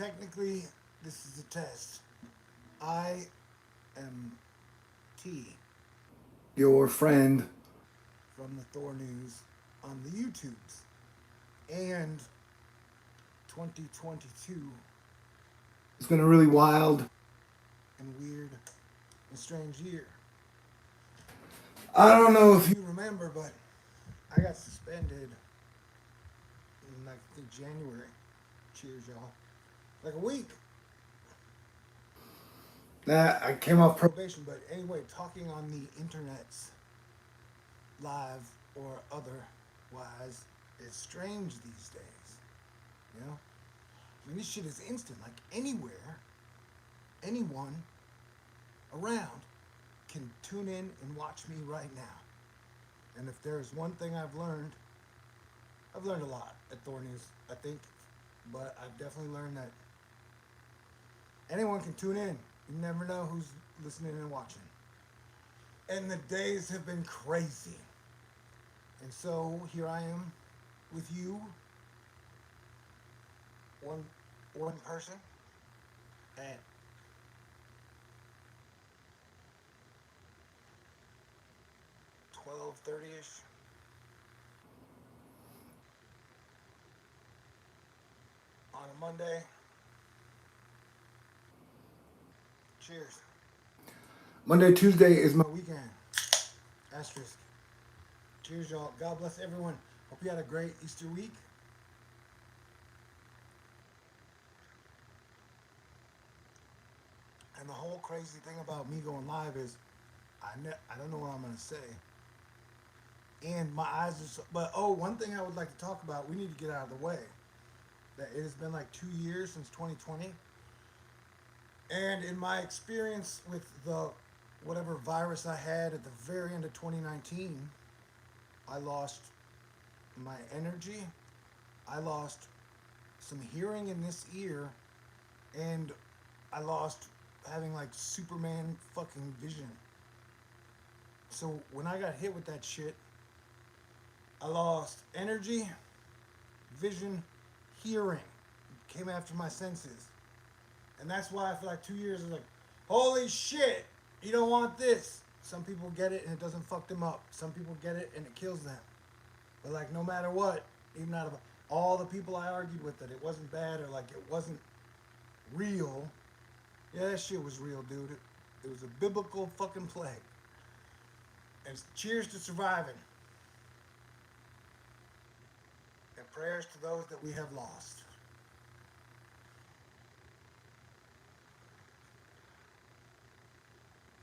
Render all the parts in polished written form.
technically, this is a test. I am T Your friend. from the THORnews on the YouTubes. And 2022 It's been a really wild. and weird and strange year. I I don't don't know know if if you. you remember, but I got suspended in like I think January. Cheers, y'all. Like a week. Nah, I Came came off off. probation, but anyway, talking on the internets, live or otherwise, is strange these days. You know, I mean, this shit is instant. Like anywhere, anyone around can tune in and watch me right now. And if there's one thing I've learned a lot at THORnews, I think, but I've definitely learned that anyone can tune in. You never know who's listening and watching. And the days have been crazy. And so here I am with you, one one person, at 12:30ish on a Monday. Cheers. Monday, Tuesday is my. My weekend. Asterisk. Cheers, y'all. God bless everyone. Hope you had a great Easter week. And the whole crazy thing about me going live is I don't know what I'm going to say. And my eyes are so, but oh, one thing I would like to talk about, we need to get out of the way. That it has been like 2 years since 2020. And in my experience with the whatever virus I had at the very end of 2019, I lost my energy. I lost some hearing in this ear, and I lost having like Superman fucking vision. So when I got hit with that shit, I lost energy, vision, hearing. It came after my senses. And that's why for like 2 years, it's like, holy shit, you don't want this. Some people get it and it doesn't fuck them up. Some people get it and it kills them. But like, no matter what, even out of all the people I argued with that it wasn't bad or like it wasn't real, yeah, that shit was real, dude. It was a biblical fucking plague. And cheers to surviving. And prayers to those that we have lost.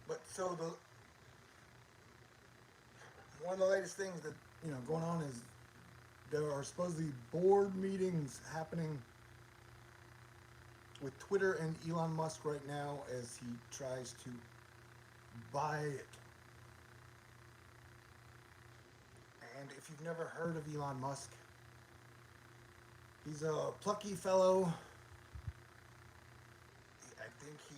But so the one of the latest things that going on is there are supposedly board meetings happening with Twitter and Elon Musk right now as he tries to buy it. And if you've never heard of Elon Musk, he's a plucky fellow. I think he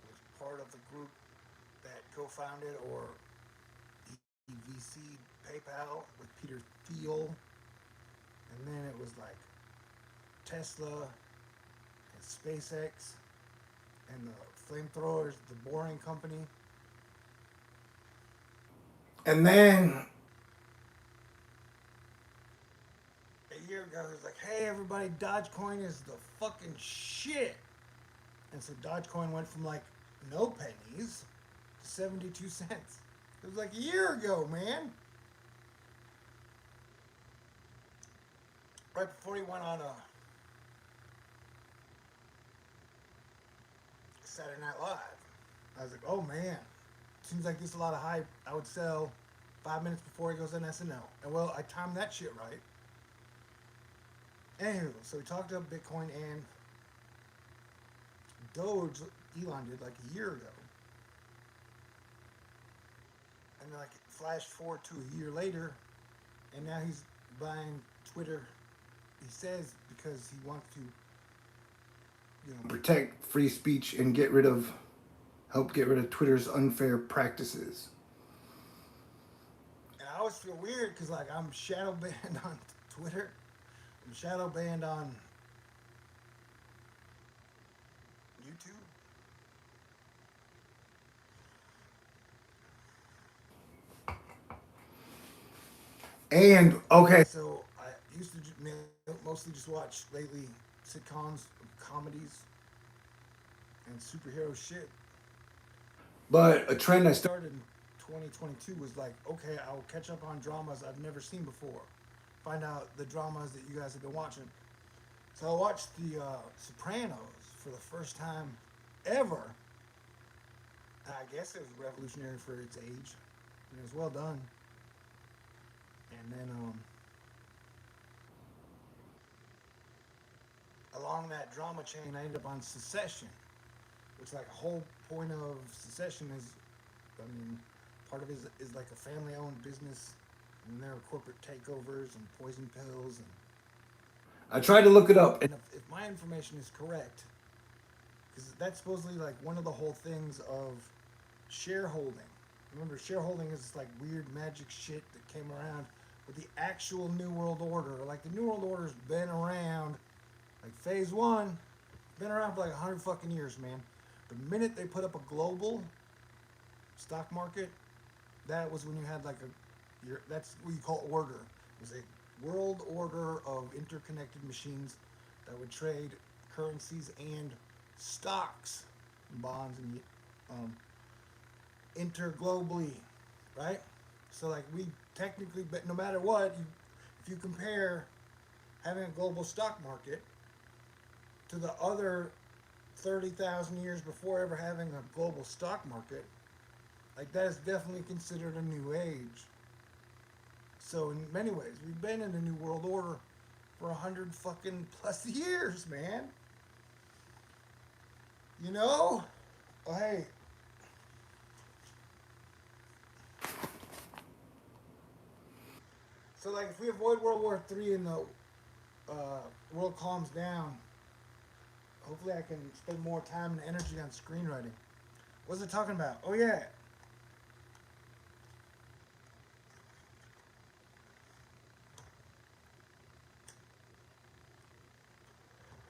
was part of the group that co-founded or he VC'd PayPal with Peter Thiel. And then it was like Tesla and SpaceX and the flamethrowers, the Boring Company. And then A year ago, he was like, hey, everybody, Dogecoin is the fucking shit. And so Dogecoin went from like no pennies to 72 cents. It was like a year ago, man. Right before he went on a Saturday Night Live. I was like, oh man, seems like there's a lot of hype. I would sell 5 minutes before he goes on SNL. And well, I timed that shit right. Anywho, so we talked about Bitcoin and Doge. Elon did like a year ago, and then like flash forward to a year later, and now he's buying Twitter. He says because he wants to, protect free speech and help get rid of Twitter's unfair practices. And I always feel weird because like I'm shadow banned on Twitter, I'm shadow banned on YouTube. And okay, So I used to mostly just watch lately sitcoms, comedies, and superhero shit. but a trend I I started. started in 2022 was like, okay, I'll catch up on dramas I've never seen before. Find out the dramas that you guys have been watching. So I watched the Sopranos for the first time ever. I guess it was revolutionary for its age. And it was well done. And then along that drama chain, I ended up on Secession, which like a whole point of Secession is, I mean, part of it is like a family-owned business, and there are corporate takeovers and poison pills, I tried to look it up, and if my information is correct, because that's supposedly like one of the whole things of shareholding. Remember, shareholding is like weird magic shit that came around with the actual New World Order. Like the New World Order's been around, like phase one, been around for like 100 fucking years, man. The minute they put up a global stock market, that was when you had like that's what you call order. It was a world order of interconnected machines that would trade currencies and stocks, and bonds, and um, interglobally, right? So like we technically, but no matter what, if you compare having a global stock market to the other 30,000 years before ever having a global stock market, like that is definitely considered a new age. So in many ways, we've been in a new world order for 100 fucking plus years, man. You know? Oh, hey, so like if we avoid World War III and the world calms down, hopefully I can spend more time and energy on screenwriting. What's it talking about? Oh yeah.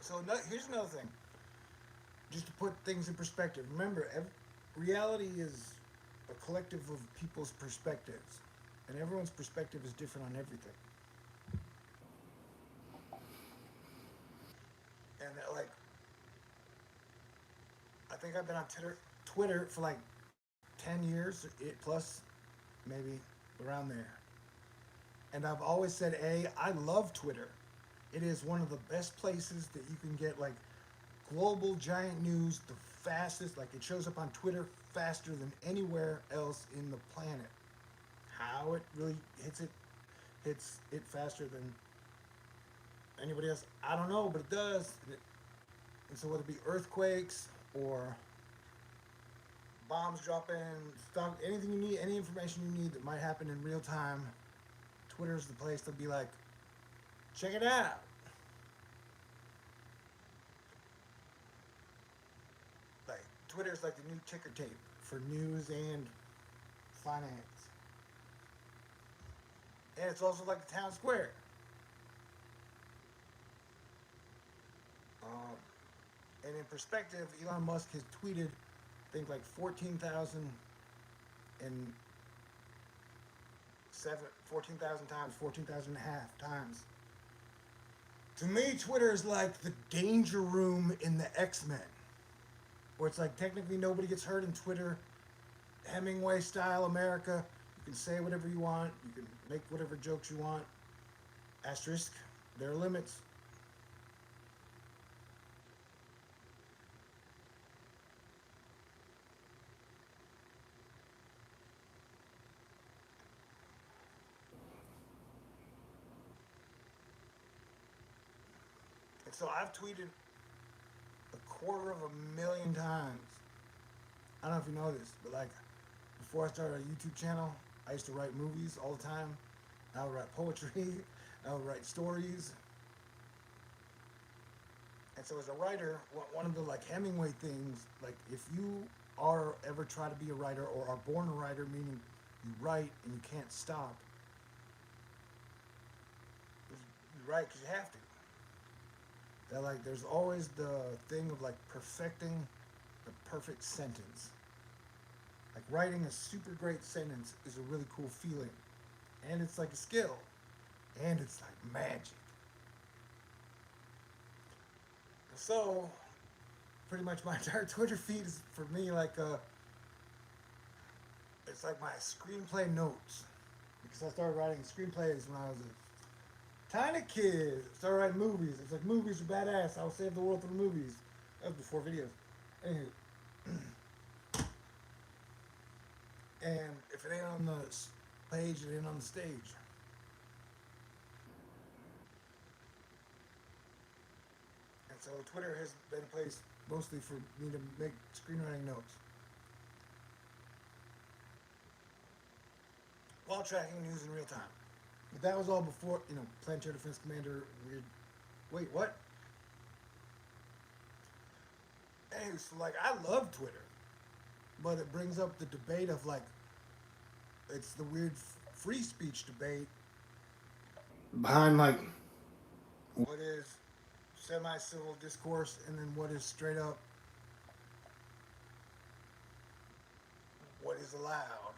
So here's another thing, just to put things in perspective. Remember, reality is a collective of people's perspectives, and everyone's perspective is different on everything. And like, I think I've been on Twitter for like 10 years, plus, maybe around there. And I've always said, I love Twitter. It is one of the best places that you can get like global giant news the fastest. Like it shows up on Twitter faster than anywhere else in the planet. How it really hits it faster than anybody else, I don't know, but it does. And so whether it be earthquakes or bombs dropping, stuff, anything you need, any information you need that might happen in real time, Twitter's the place to be like, check it out. Like Twitter's like the new ticker tape for news and finance, and it's also like the town square. Um, and in perspective, Elon Musk has tweeted, I think like 14,000 and 14,000 times, 14,000 and a half times. To me, Twitter is like the danger room in the X-Men, where it's like technically nobody gets hurt in Twitter, Hemingway style America. You can say whatever you want. You can make whatever jokes you want. Asterisk, there are limits. And so I've tweeted 250,000 times. I don't know if you know this, but like before I started a YouTube channel, I used to write movies all the time. I would write poetry. I would write stories. And so as a writer, one of the like Hemingway things, like if you are ever try to be a writer or are born a writer, meaning you write and you can't stop, you write because you have to. that like there's always the thing of like perfecting the perfect sentence. Like writing a super great sentence is a really cool feeling, and it's like a skill, and it's like magic. So pretty much my entire Twitter feed is for me like it's like my screenplay notes because I started writing screenplays when I was a tiny kid. Started writing movies. It's like movies are badass. I'll save the world through movies. That was before videos. Anywho, and if it ain't on the page, it ain't on the stage. And so Twitter has been a place mostly for me to make screenwriting notes while tracking news in real time. But that was all before, Planetary Defense Commander, weird. Wait, what? Hey, so like, I love Twitter, but it brings up the debate of like, it's the weird free speech debate. Behind like What is semi civil discourse, and then what is straight up, what is allowed?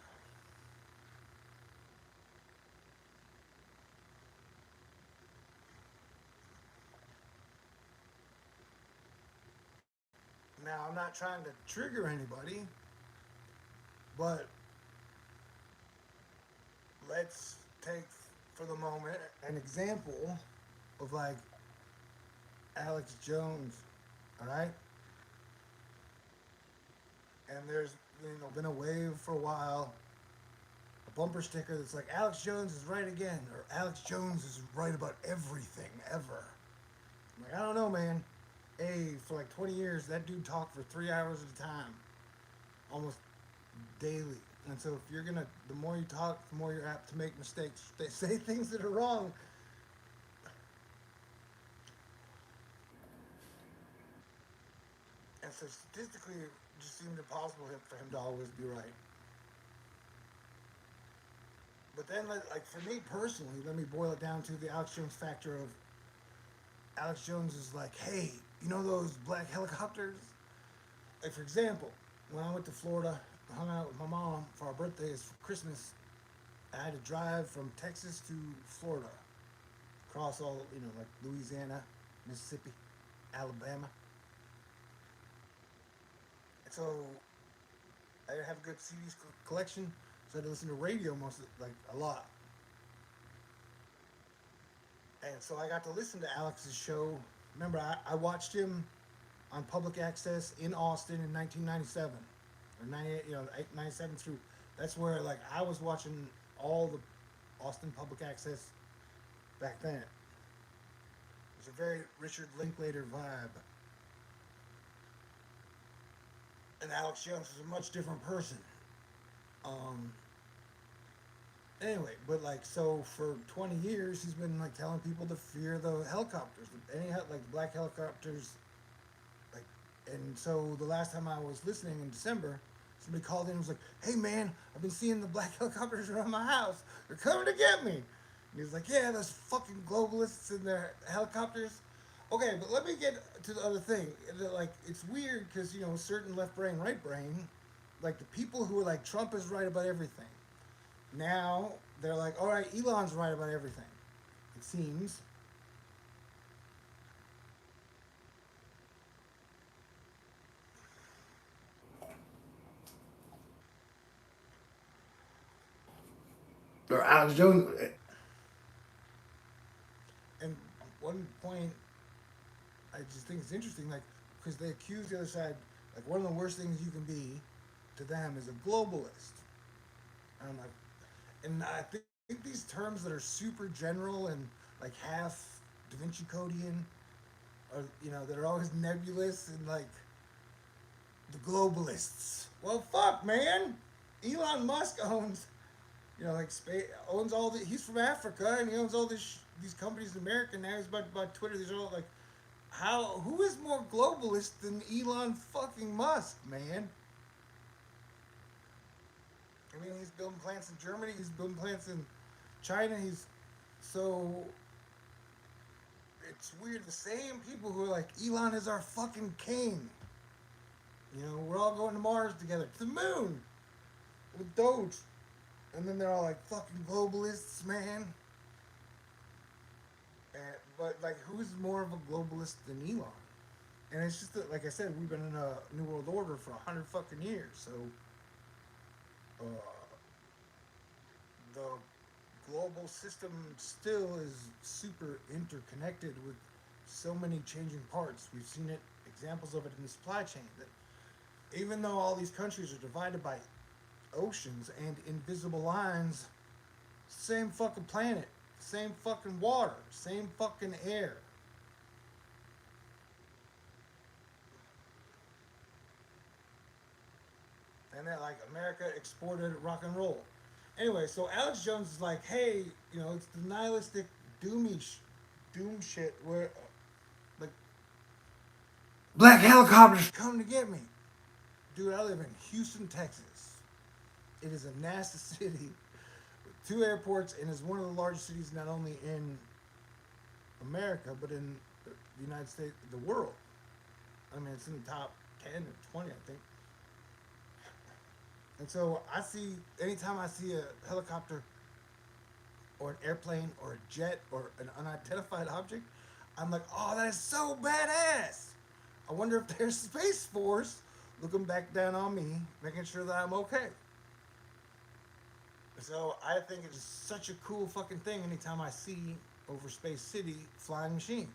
Now, I'm not trying to trigger anybody, but let's take for the moment an example of like Alex Jones, all right? And there's been a wave for a while, a bumper sticker that's like Alex Jones is right again, or Alex Jones is right about everything ever. I'm like, I don't know, man. Hey, for like 20 years, that dude talked for 3 hours at a time, almost daily. And so if you're gonna, the more you talk, the more you're apt to make mistakes. They say things that are wrong. And so statistically, it just seemed impossible for him to always be right. But then, like for me personally, let me boil it down to the Alex Jones factor of Alex Jones is like, hey, you know those black helicopters? Like for example, when I went to Florida, I hung out with my mom for our birthdays for Christmas. I had to drive from Texas to Florida, across all like Louisiana, Mississippi, Alabama. And so I didn't have a good CDs collection, so I had to listen to radio most of, like a lot. And so I got to listen to Alex's show. Remember, I watched him on public access in Austin in 1997 or 98, 97 through. That's where like I was watching all the Austin public access back then. It was a very Richard Linklater vibe. And Alex Jones is a much different person. Um, Anyway, but like so for 20 years he's been like telling people to fear the helicopters, any like black helicopters, like. And so the last time I was listening in December, somebody called in and was like, "Hey man, I've been seeing the black helicopters around my house. They're coming to get me." And he was like, "Yeah, those fucking globalists in their helicopters." Okay, but let me get to the other thing. Like it's weird because certain left brain, right brain, like the people who are like Trump is right about everything. Now they're like, all right, Elon's right about everything. It seems. or Alex Jones. And one point, I just think it's interesting, like, because they accuse the other side, like, one of the worst things you can be to them is a globalist. And I'm like, and I think these terms that are super general and like half Da Vinci Codian, or that are always nebulous and like the globalists. Well, fuck, man. Elon Musk owns like space, owns all the. He's from Africa and he owns all these companies in America. Now he's about Twitter. These are all like, how? Who is more globalist than Elon fucking Musk, man? I mean, he's building plants in Germany. He's building plants in China. He's so it's weird. The same people who are like, Elon is our fucking king. You know, we're all going to Mars together, to the moon with Doge. And then they're all like, fucking globalists, man. But like, who's more of a globalist than Elon? And it's just that, like I said, we've been in a new world order for 100 fucking years. So uh, the global system still is super interconnected with so many changing parts. We've seen it, examples of it in the supply chain. That even though all these countries are divided by oceans and invisible lines, same fucking planet, same fucking water, same fucking air. And then like America exported rock and roll. Anyway, so Alex Jones is like, hey, you know, it's the nihilistic doom shit where like Black helicopters. come to get me. Dude, I live in Houston, Texas. It is a nasty city with two airports and is one of the largest cities not only in America but in the United States, the world. I mean, it's in the top 10 or 20, I think. And so I see, anytime I see a helicopter or an airplane or a jet or an unidentified object, I'm like, oh, that is so badass. I wonder if there's Space Force looking back down on me, making sure that I'm okay. So I think it's such a cool fucking thing anytime I see over Space City flying machines.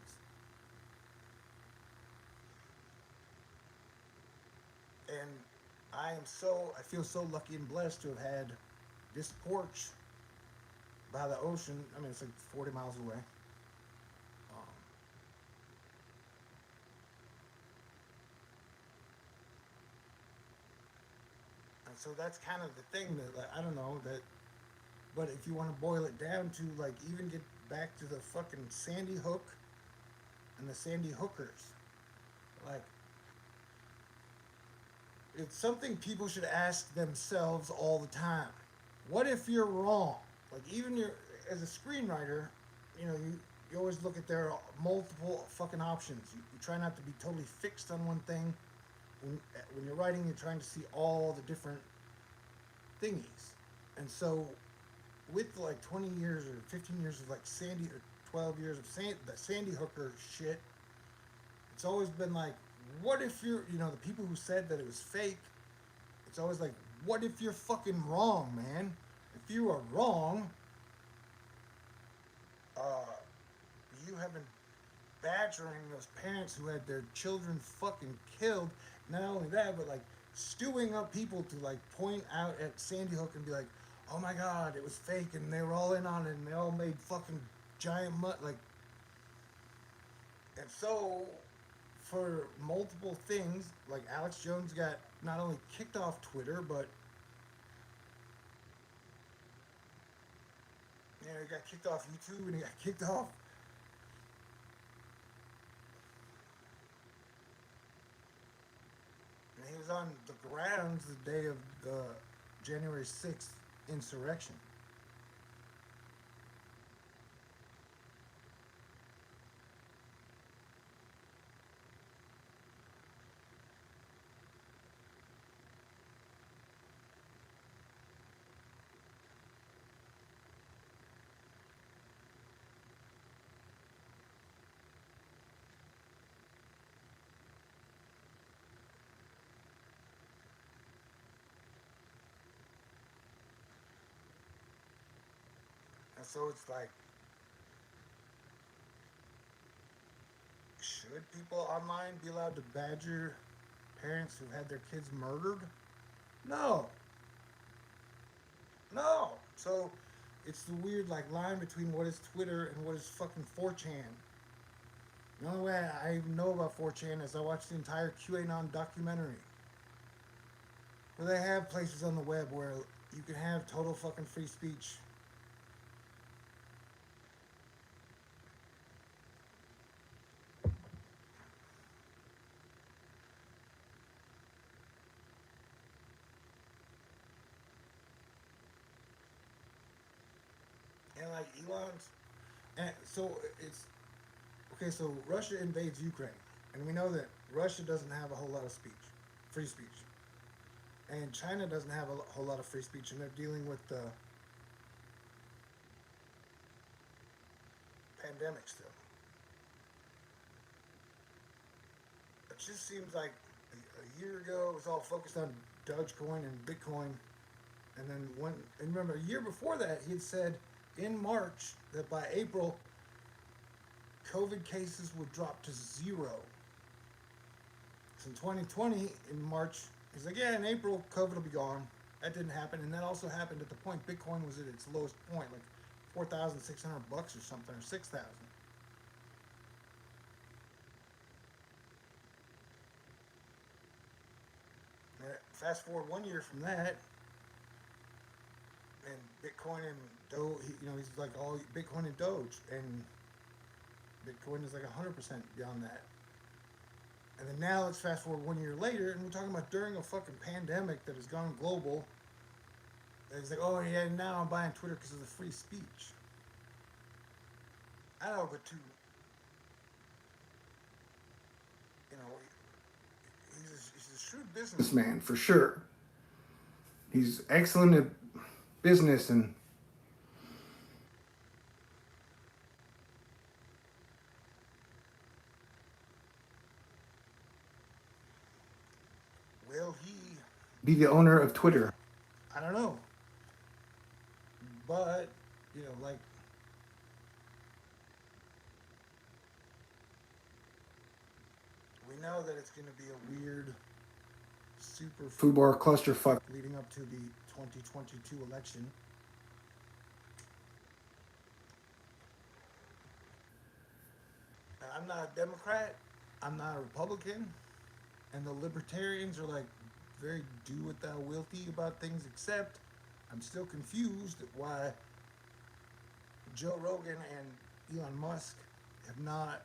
And I feel so lucky and blessed to have had this porch by the ocean. I mean, it's like 40 miles away. Um, and so that's kind of the thing that, like, I don't know, that, but if you want to boil it down to, like, even get back to the fucking Sandy Hook and the Sandy Hookers, like, it's something people should ask themselves all the time. What if you're wrong? Like, even as a screenwriter, you always look at there are multiple fucking options. You try not to be totally fixed on one thing. When you're writing, you're trying to see all the different thingies. And so, with like 20 years or 15 years of like Sandy, or 12 years of the Sandy Hooker shit, it's always been like, what if the people who said that it was fake, it's always like, what if you're fucking wrong, man? If you are wrong, uh, you have been badgering those parents who had their children fucking killed. Not only that, but like stewing up people to like point out at Sandy Hook and be like, oh my god, it was fake and they were all in on it and they all made fucking giant like. And so, for multiple things, like Alex Jones got not only kicked off Twitter, but he got kicked off YouTube and he got kicked off. And he was on the grounds the day of the January 6th insurrection. And so it's like, should people online be allowed to badger parents who've had their kids murdered? No. No. So it's the weird like line between what is Twitter and what is fucking 4chan. The only way I even know about 4chan is I watched the entire QAnon documentary. Where they have places on the web where you can have total fucking free speech. And like Elon's, and so it's Okay, so Russia invades Ukraine, and we know that Russia doesn't have a whole lot of free speech, and China doesn't have a whole lot of free speech, and they're dealing with the pandemic still. It just seems like a year ago it was all focused on Dogecoin and Bitcoin, and then and remember a year before that he had said in March that by April COVID cases would drop to zero. So in 2020 in March he's like, yeah, in April COVID will be gone. That didn't happen, and that also happened at the point Bitcoin was at its lowest point, like $4,600 or something, or 6,000. Fast forward 1 year from that, and Bitcoin and Doge, he's like all Bitcoin and Doge, and Bitcoin is like 100% beyond that. And then now let's fast forward 1 year later, and we're talking about during a fucking pandemic that has gone global. And it's like, oh yeah, now I'm buying Twitter because of the free speech. I know, but you know, he's a shrewd businessman. Man, for sure. He's excellent at business and Will he? be the owner of Twitter. I don't know, but like we know that it's going to be a weird, super Foodbar clusterfuck. leading up to the 2022 election. I'm not a Democrat. I'm not a Republican. And the libertarians are like very do what thou wilty about things, except I'm still confused at why Joe Rogan and Elon Musk have not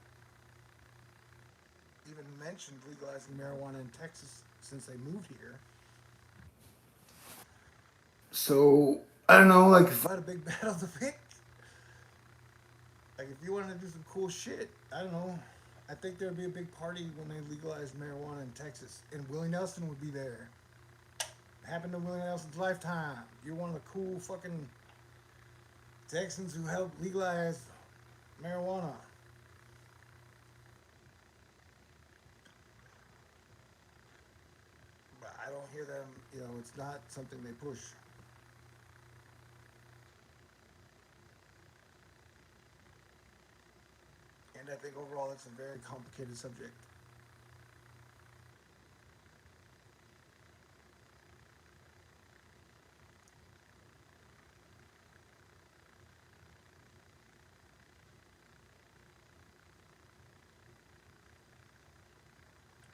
even mentioned legalizing marijuana in Texas since they moved here. So I don't know, like What a big battle to pick. Like if you wanted to do some cool shit, I don't know. I think there'd be a big party when they legalized marijuana in Texas, and Willie Nelson would be there. It happened in Willie Nelson's lifetime. You're one of the cool fucking Texans who helped legalize marijuana. But I don't hear them. It's not something they push. And I think overall it's a very complicated subject.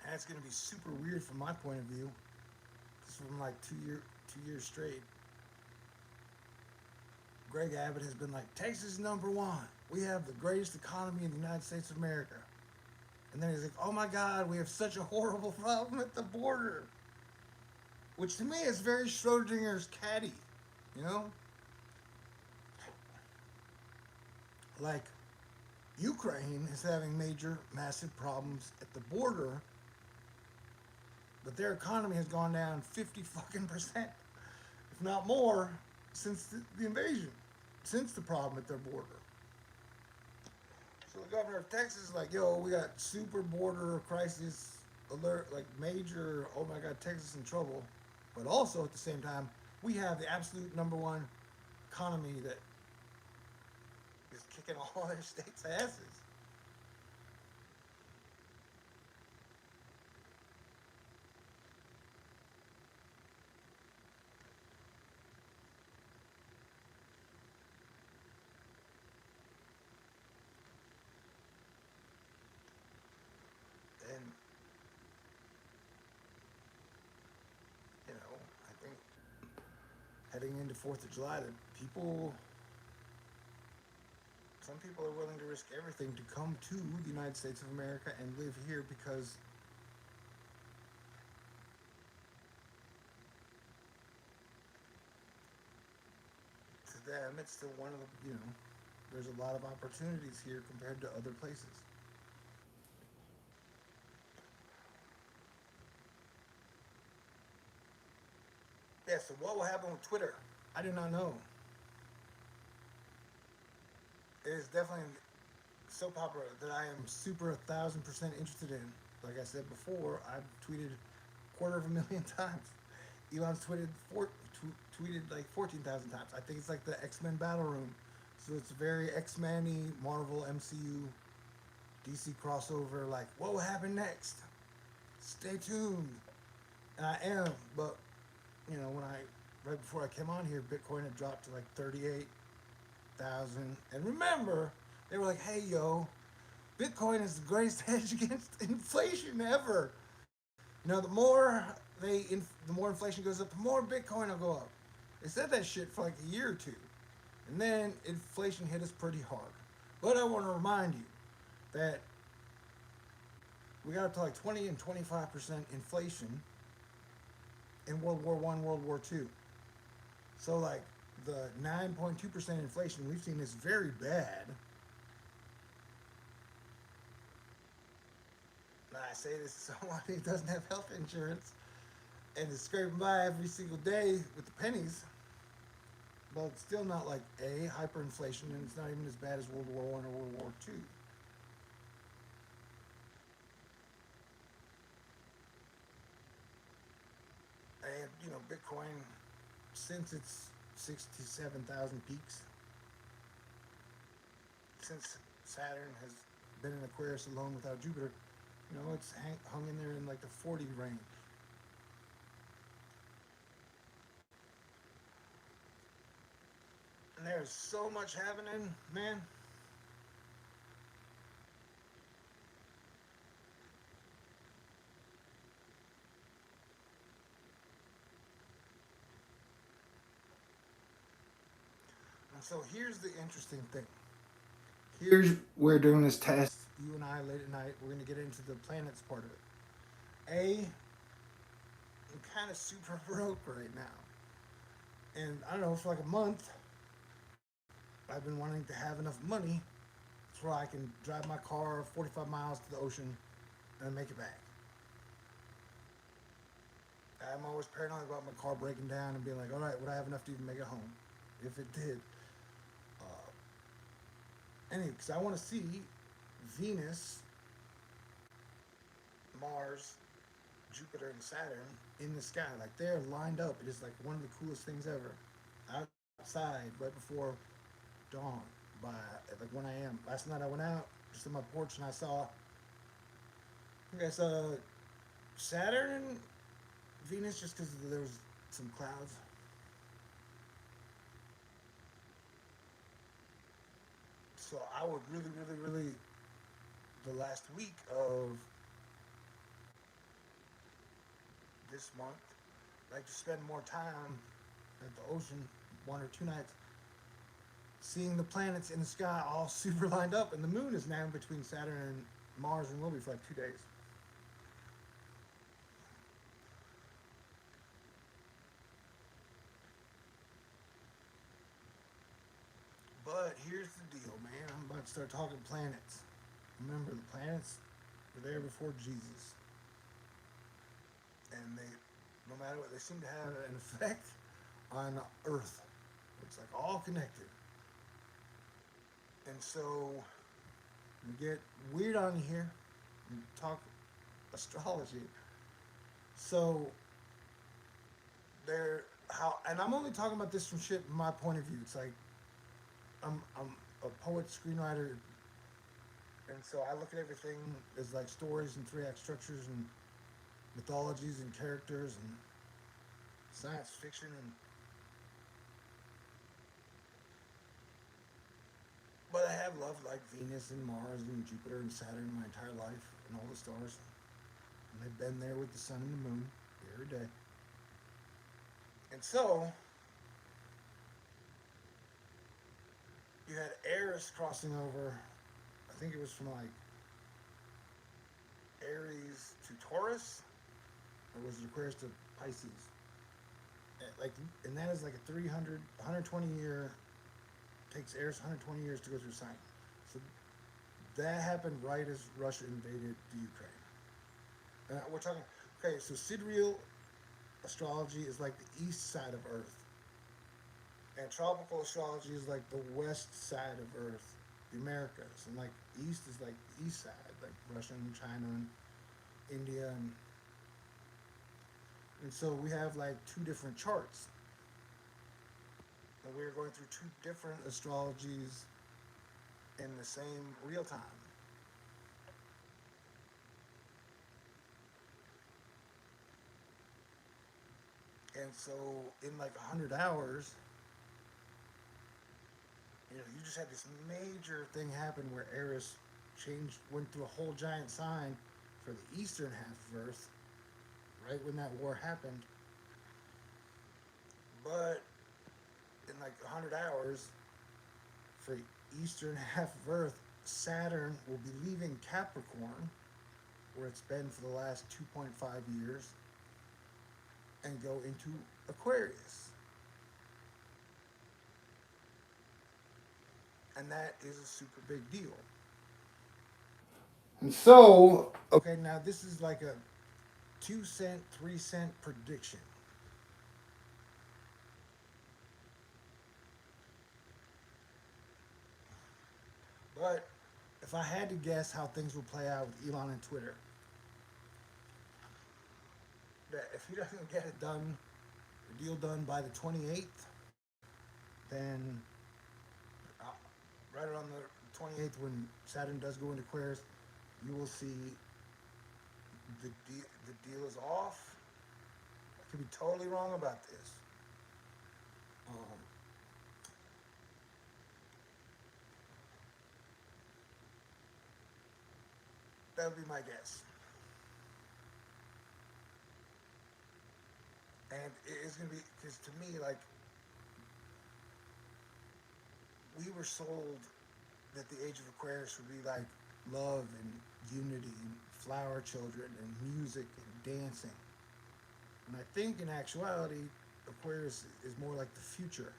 And it's going to be super weird from my point of view. Because from like 2 years straight, Greg Abbott has been like, Texas is number one. We have the greatest economy in the United States of America. And then he's like, oh my God, we have such a horrible problem at the border. Which to me is very Schrodinger's caddy, you know? Like, Ukraine is having major, massive problems at the border, but their economy has gone down 50 fucking percent, if not more, since the invasion, since the problem at their border. So the governor of Texas is like, yo, we got super border crisis alert, like major, oh my God, Texas in trouble. But also at the same time, we have the absolute number one economy that is kicking all their states' asses. And, I think heading into 4th of July, that some people are willing to risk everything to come to the United States of America and live here because to them it's still one of the, there's a lot of opportunities here compared to other places. Yeah, so what will happen with Twitter? I do not know. It is definitely so popular that I am super 1,000% interested in. Like I said before, I've tweeted quarter of a million times. Elon's tweeted like 14,000 times. I think it's like the X Men battle room. So it's very X Men-y, Marvel, MCU, DC crossover. Like, what will happen next? Stay tuned. And I am, but when I right before I came on here, Bitcoin had dropped to like 38,000. And remember, they were like, "Hey, yo, Bitcoin is the greatest hedge against inflation ever." The more inflation goes up, the more Bitcoin will go up. They said that shit for like a year or two, and then inflation hit us pretty hard. But I want to remind you that we got up to like 20 and 25% inflation in World War One, World War Two. So like the 9.2% inflation we've seen is very bad. And I say this as someone who doesn't have health insurance and is scraping by every single day with the pennies. But it's still not like hyperinflation, and it's not even as bad as World War One or World War Two. And Bitcoin, since its 67,000 peaks, since Saturn has been in Aquarius alone without Jupiter, it's hung in there in like the 40 range. And there's so much happening, man. And so here's the interesting thing. Here's where during this test, You and I late at night, we're going to get into the planets part of it. I'm kind of super broke right now. And I don't know, for like a month, I've been wanting to have enough money so I can drive my car 45 miles to the ocean and make it back. I'm always paranoid about my car breaking down and being like, all right, would I have enough to even make it home? If it did. Anyway, because I want to see Venus, Mars, Jupiter, and Saturn in the sky. Like they're lined up. It is like one of the coolest things ever. Outside, right before dawn, by like 1 a.m. Last night I went out just on my porch and I saw Saturn and Venus just because there was some clouds. So I would really, really, really, the last week of this month, like to spend more time at the ocean, 1 or 2 nights, seeing the planets in the sky all super lined up, and the moon is now between Saturn and Mars and will be for like 2 days. But here's the deal, man. I'm about to start talking planets. Remember, the planets were there before Jesus. And they, no matter what, they seem to have an effect on Earth. It's like all connected. And so we get weird on here and talk astrology. So and I'm only talking about this from shit from my point of view. It's like I'm a poet, screenwriter, and so I look at everything as like stories and three-act structures and mythologies and characters and science fiction and. But I have loved like Venus and Mars and Jupiter and Saturn my entire life and all the stars, and they've been there with the sun and the moon every day. And so you had Eris crossing over. I think it was from like Aries to Taurus, or was it Aquarius to Pisces? And that is like a 300, 120 year, takes Eris 120 years to go through sign. So that happened right as Russia invaded the Ukraine. We're talking, okay, so Sidereal astrology is like the east side of Earth, and tropical astrology is like the west side of Earth, the Americas, and like east is like the east side, like Russia and China and India, and so we have like two different charts, and we're going through two different astrologies in the same real time. And so in like 100 hours, you just had this major thing happen where Eris went through a whole giant sign for the eastern half of Earth, right when that war happened. But in like 100 hours, for the eastern half of Earth, Saturn will be leaving Capricorn, where it's been for the last 2.5 years, and go into Aquarius. And that is a super big deal. And so, Okay, now this is like a 2 cent, 3 cent prediction. But if I had to guess how things will play out with Elon and Twitter, that if he doesn't get it done, the deal done by the 28th, then uh, right around the 28th when Saturn does go into Aquarius, you will see the deal is off. I could be totally wrong about this. Um, that would be my guess. And it's going to be, because to me, like, we were sold that the age of Aquarius would be like love and unity and flower children and music and dancing. And I think in actuality, Aquarius is more like the future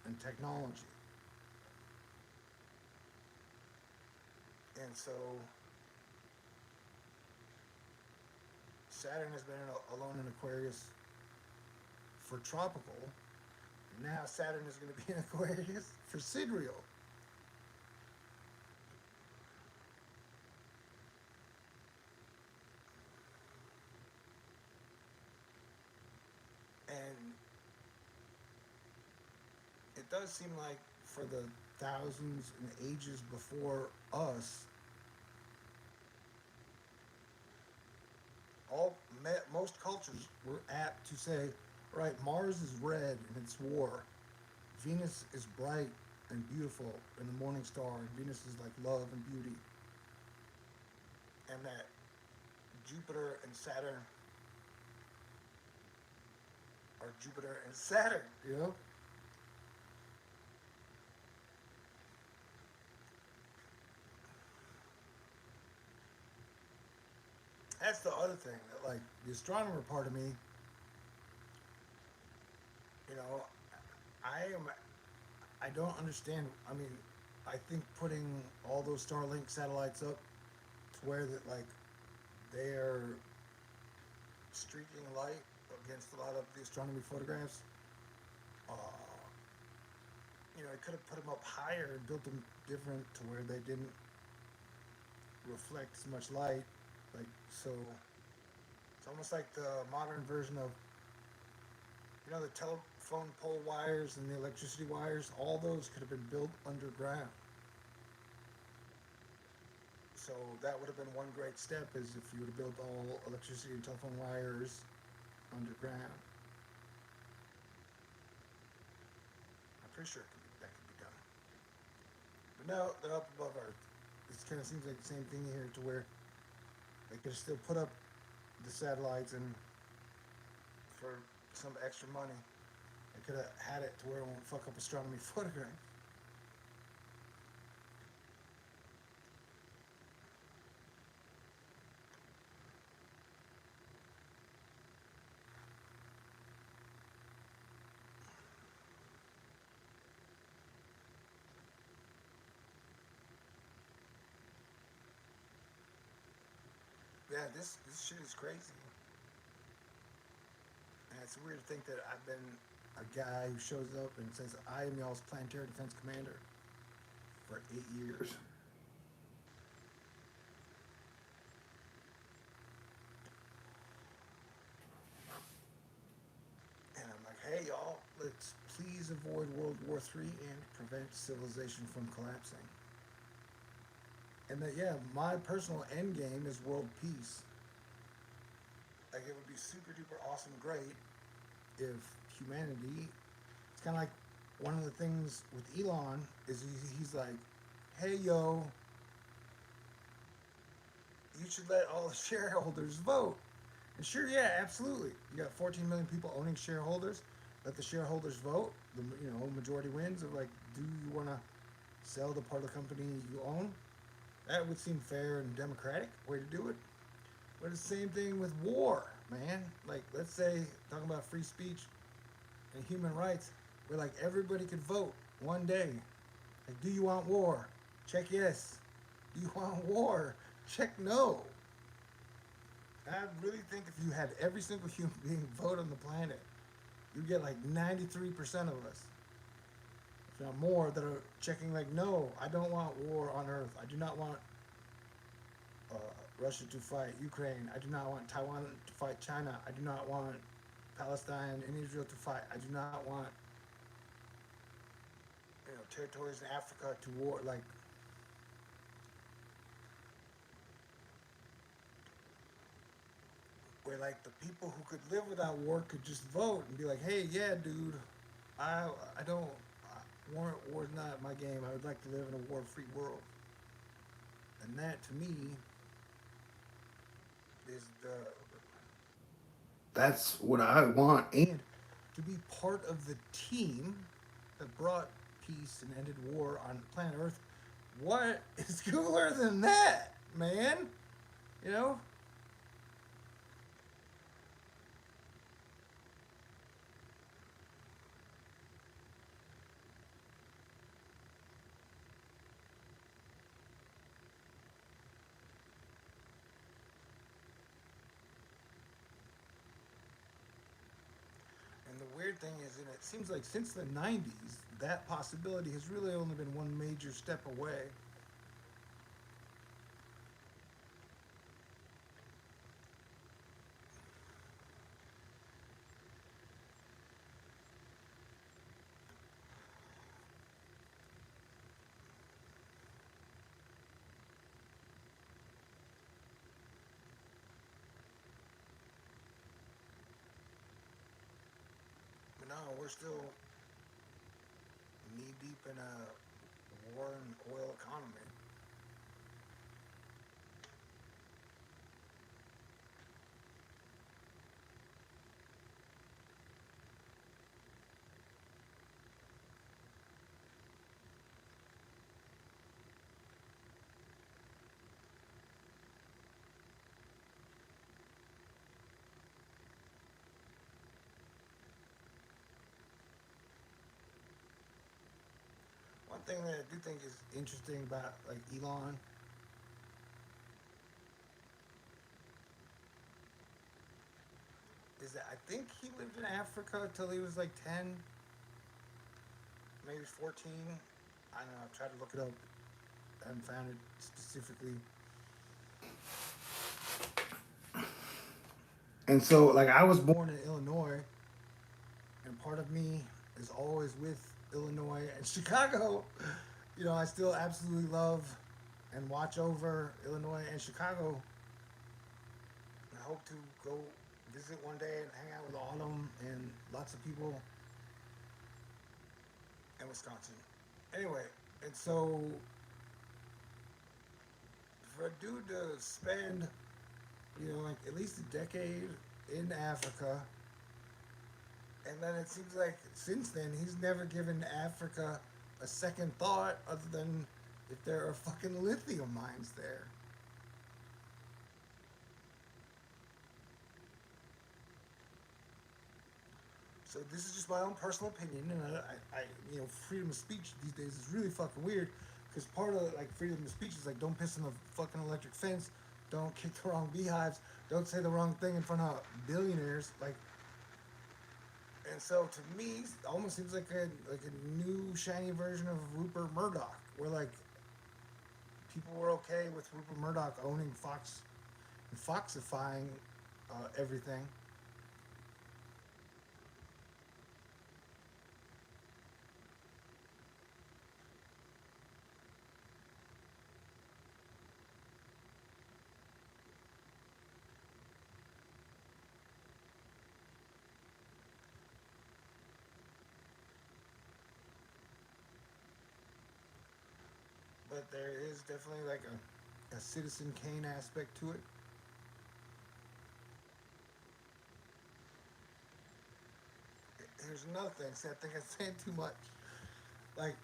and technology. And so Saturn has been alone in Aquarius for tropical. Now Saturn is going to be in Aquarius for sidereal. And it does seem like for the thousands and ages before us, most cultures were apt to say, right, Mars is red and it's war. Venus is bright and beautiful and the morning star, and Venus is like love and beauty. And that Jupiter and Saturn are Jupiter and Saturn, you know? That's the other thing that, like, the astronomer part of me, you know, I am, I don't understand. I mean, I think putting all those Starlink satellites up to where that, like, they're streaking light against a lot of the astronomy photographs, uh, I could have put them up higher and built them different to where they didn't reflect as much light. Like, so it's almost like the modern version of, the telephone pole wires and the electricity wires. All those could have been built underground. So that would have been one great step, is if you would have built all electricity and telephone wires underground. I'm pretty sure that could be done. But no, they're up above Earth. It kind of seems like the same thing here, to where they could still put up the satellites, and for some extra money, they could have had it to where it won't fuck up astronomy photographs. Yeah, this shit is crazy. And it's weird to think that I've been a guy who shows up and says, I am y'all's planetary defense commander for 8 years. And I'm like, hey, y'all, let's please avoid World War III and prevent civilization from collapsing. And that, yeah, my personal end game is world peace. Like, it would be super duper awesome, great if humanity, it's kind of like one of the things with Elon is he's like, hey, yo, you should let all the shareholders vote. And sure, yeah, absolutely. You got 14 million people owning shareholders. Let the shareholders vote. The majority wins. Of like, do you want to sell the part of the company you own? That would seem fair and democratic way to do it. But it's the same thing with war, man. Like, let's say talking about free speech and human rights, where like everybody could vote one day. Like, do you want war? Check yes. Do you want war? Check no. I really think if you had every single human being vote on the planet, you'd get like 93% of us, if not more, that are checking like, no, I don't want war on Earth. I do not want uh, Russia to fight Ukraine. I do not want Taiwan to fight China. I do not want Palestine and Israel to fight. I do not want territories in Africa to war. Like, where like the people who could live without war could just vote and be like, hey, yeah, dude, I don't war's not my game. I would like to live in a war-free world, and that to me is the That's what I want. and to be part of the team that brought peace and ended war on planet Earth. What is cooler than that, man? You know? And the weird thing is, and it seems like since the 90s, that possibility has really only been one major step away. But no, we're still knee deep in a war and oil economy. One thing that I do think is interesting about like Elon is that I think he lived in Africa till he was like 10, maybe 14. I don't know. I've tried to look it up. I haven't found it specifically. And so, like, I was born. Born in Illinois, and part of me is always with Illinois and Chicago. I still absolutely love and watch over Illinois and Chicago. I hope to go visit one day and hang out with Autumn and lots of people in Wisconsin. Anyway, and so for a dude to spend, like at least a decade in Africa, and then it seems like since then he's never given Africa a second thought other than if there are fucking lithium mines there. So this is just my own personal opinion, and freedom of speech these days is really fucking weird because part of like freedom of speech is like don't piss on the fucking electric fence, don't kick the wrong beehives, don't say the wrong thing in front of billionaires. Like And so to me, it almost seems like a new shiny version of Rupert Murdoch, where like people were okay with Rupert Murdoch owning Fox and foxifying everything. But there is definitely like a Citizen Kane aspect to it. Here's another thing. See, I think I'm saying too much. Like,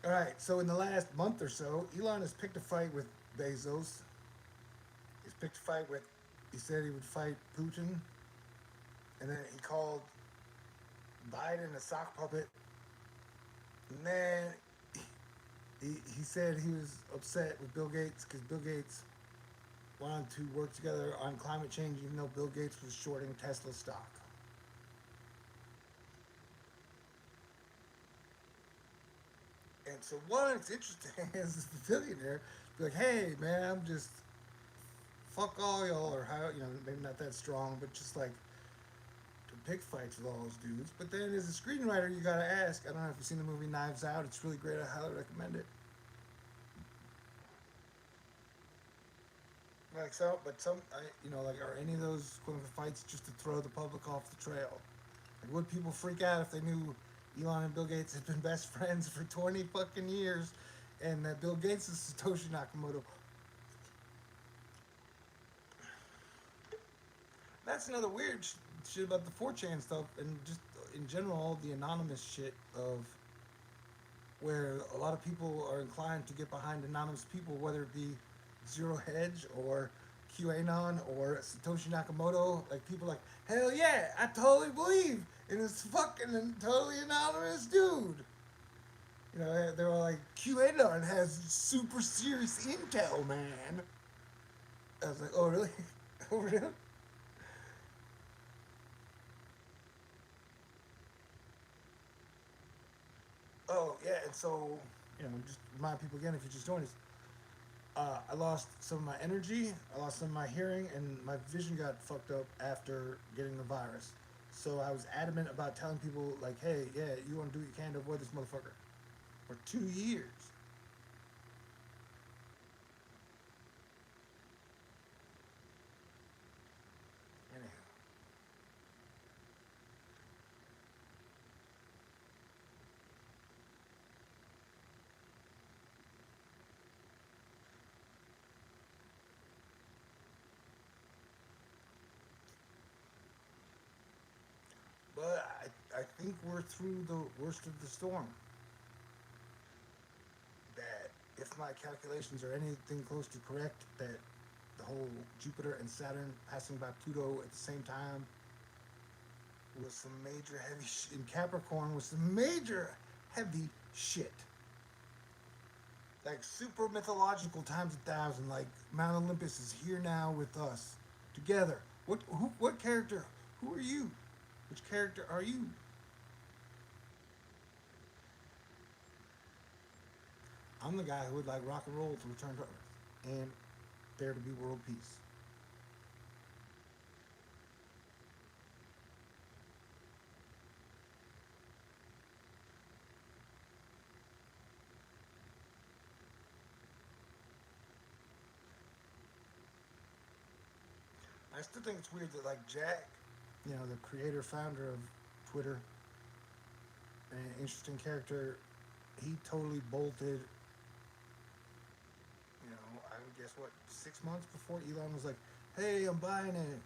all right. So in the last month or so, Elon has picked a fight with Bezos. He's picked a fight with. He said he would fight Putin, and then he called Biden a sock puppet. And then he said he was upset with Bill Gates because Bill Gates wanted to work together on climate change, even though Bill Gates was shorting Tesla stock. And so one, it's interesting as the billionaire, be like, hey man, I'm just fuck all y'all, or how, maybe not that strong, but just like to pick fights with all those dudes. But then as a screenwriter, you gotta ask. I don't know if you've seen the movie Knives Out. It's really great. I highly recommend it. Like so, but like, are any of those quote unquote fights just to throw the public off the trail? Like, would people freak out if they knew Elon and Bill Gates had been best friends for 20 fucking years, and that Bill Gates is Satoshi Nakamoto? That's another weird shit about the 4chan stuff, and just in general, all the anonymous shit of where a lot of people are inclined to get behind anonymous people, whether it be Zero Hedge or QAnon or Satoshi Nakamoto. Like, people like, hell yeah, I totally believe in this fucking totally anonymous dude. They were like, QAnon has super serious intel, man. I was like, oh really? Oh really? Oh yeah, and so just remind people again, if you just joined us, I lost some of my energy, I lost some of my hearing, and my vision got fucked up after getting the virus. So I was adamant about telling people, like, hey, yeah, you want to do what you can to avoid this motherfucker for 2 years. Anyhow, but I think we're through the worst of the storm. That if my calculations are anything close to correct, that the whole Jupiter and Saturn passing by Pluto at the same time was some major heavy in Capricorn was some major heavy shit. Like super mythological times a thousand. Like Mount Olympus is here now with us, together. What character? Who are you? Which character are you? I'm the guy who would like rock and roll to return to Earth, and there to be world peace. I still think it's weird that like Jack, the creator founder of Twitter, an interesting character, he totally bolted. I would guess what 6 months before Elon was like, "Hey, I'm buying it."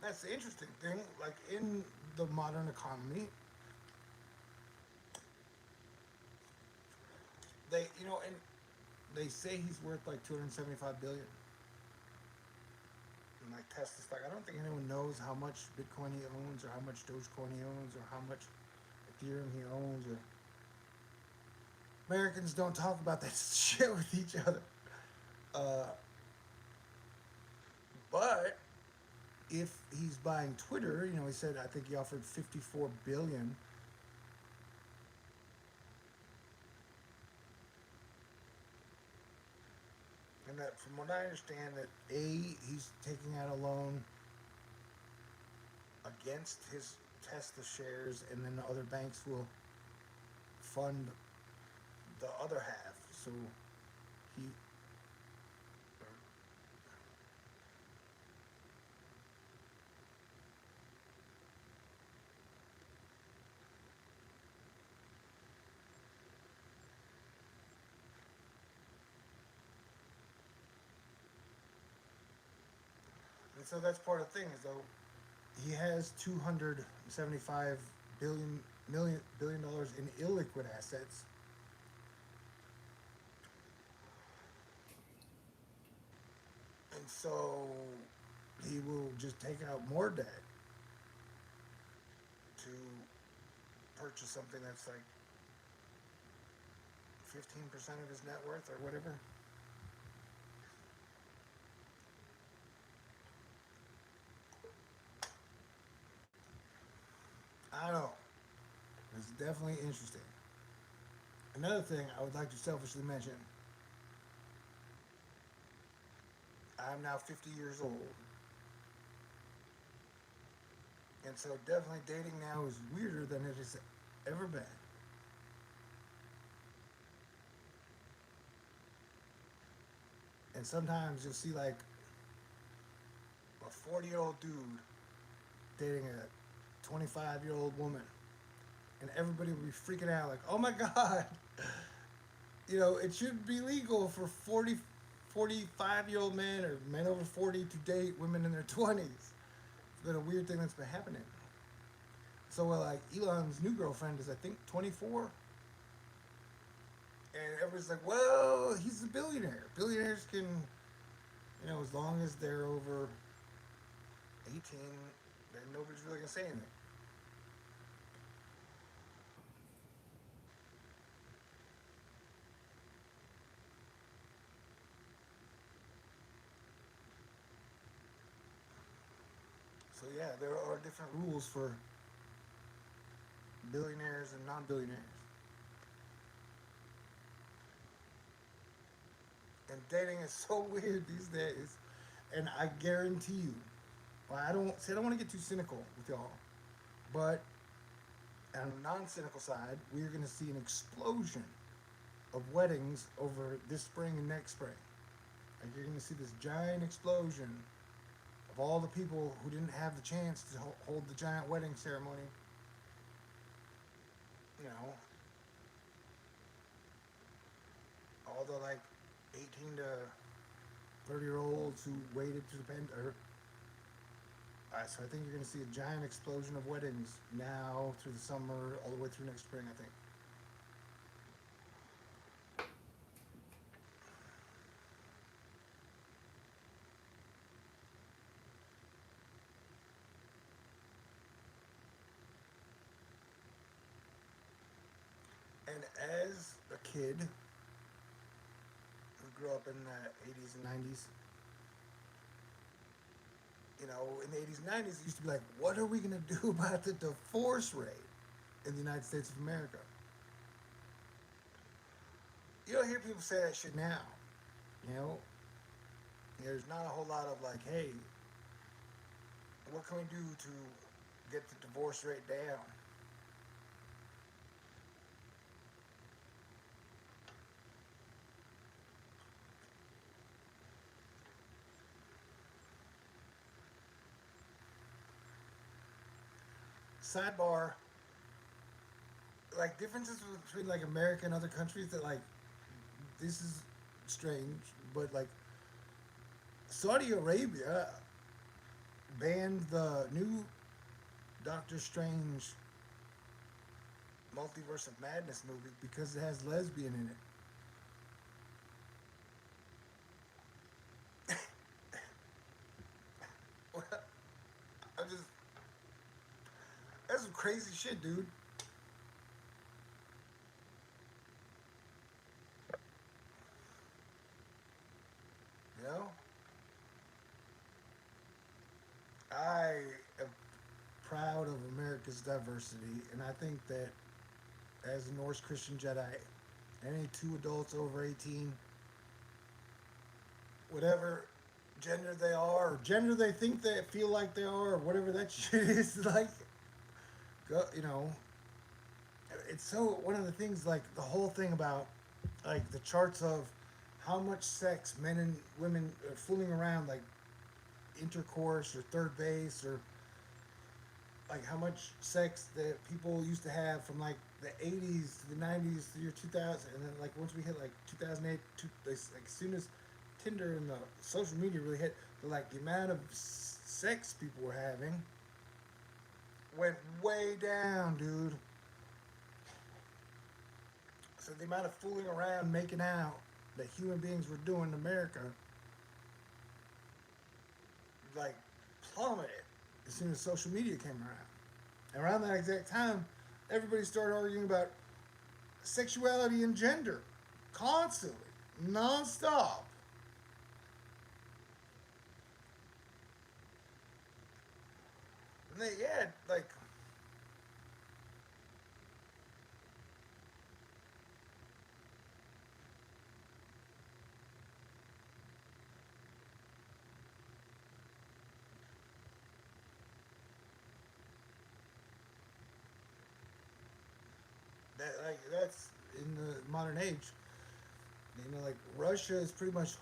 That's the interesting thing. Like in the modern economy, and they say he's worth like 275 billion. And like Tesla's like, I don't think anyone knows how much Bitcoin he owns, or how much Dogecoin he owns, or how much Ethereum he owns, or Americans don't talk about that shit with each other. Uh, but if he's buying Twitter, he said I think he offered 54 billion. And that, from what I understand, that he's taking out a loan against his Tesla shares, and then the other banks will fund the other half. So he, and so that's part of the thing is though he has 275 billion dollars in illiquid assets, and so he will just take out more debt to purchase something that's like 15% of his net worth or whatever. I don't know. It's definitely interesting. Another thing I would like to selfishly mention, I'm now 50 years old. And so definitely dating now is weirder than it has ever been. And sometimes you'll see like a 40-year-old dude dating a 25-year-old woman. And everybody will be freaking out like, oh my God, it should be legal for 45-year-old men or men over 40 to date women in their 20s. It's been a weird thing that's been happening. So, like, Elon's new girlfriend is, I think, 24. And everybody's like, well, he's a billionaire. Billionaires can, as long as they're over 18, then nobody's really going to say anything. So, yeah, there are different rules for billionaires and non billionaires. And dating is so weird these days. And I guarantee you, well, I don't want to get too cynical with y'all, but on the non-cynical side, we're going to see an explosion of weddings over this spring and next spring. Like you're going to see this giant explosion of all the people who didn't have the chance to hold the giant wedding ceremony. You know, all the like 18 to 30-year-olds who waited to the or so I think you're going to see a giant explosion of weddings now through the summer, all the way through next spring, I think. And as a kid who grew up in the 80s and 90s, in the 80s and 90s, it used to be like, what are we going to do about the divorce rate in the United States of America? You don't hear people say that shit now. You know, there's not a whole lot of like, hey, what can we do to get the divorce rate down? Sidebar, like differences between like America and other countries that like this is strange, but like Saudi Arabia banned the new Doctor Strange Multiverse of Madness movie because it has lesbian in it. I just that's some crazy shit, dude. proud of America's diversity, and I think that as a Norse Christian Jedi, any two adults over 18, whatever gender they are, or gender they think they feel like they are, or whatever that shit is, like, go, it's so one of the things, like the whole thing about like the charts of how much sex men and women are fooling around, like intercourse or third base, or like how much sex that people used to have from like the 80s to the 90s to the year 2000, and then like once we hit like 2008, like as soon as Tinder and the social media really hit, like the amount of sex people were having went way down, dude. So the amount of fooling around, making out that human beings were doing in America, like plummeted as soon as social media came around. And around that exact time, everybody started arguing about sexuality and gender constantly, nonstop. And they, yeah, like that, like that's in the modern age. Like Russia is pretty much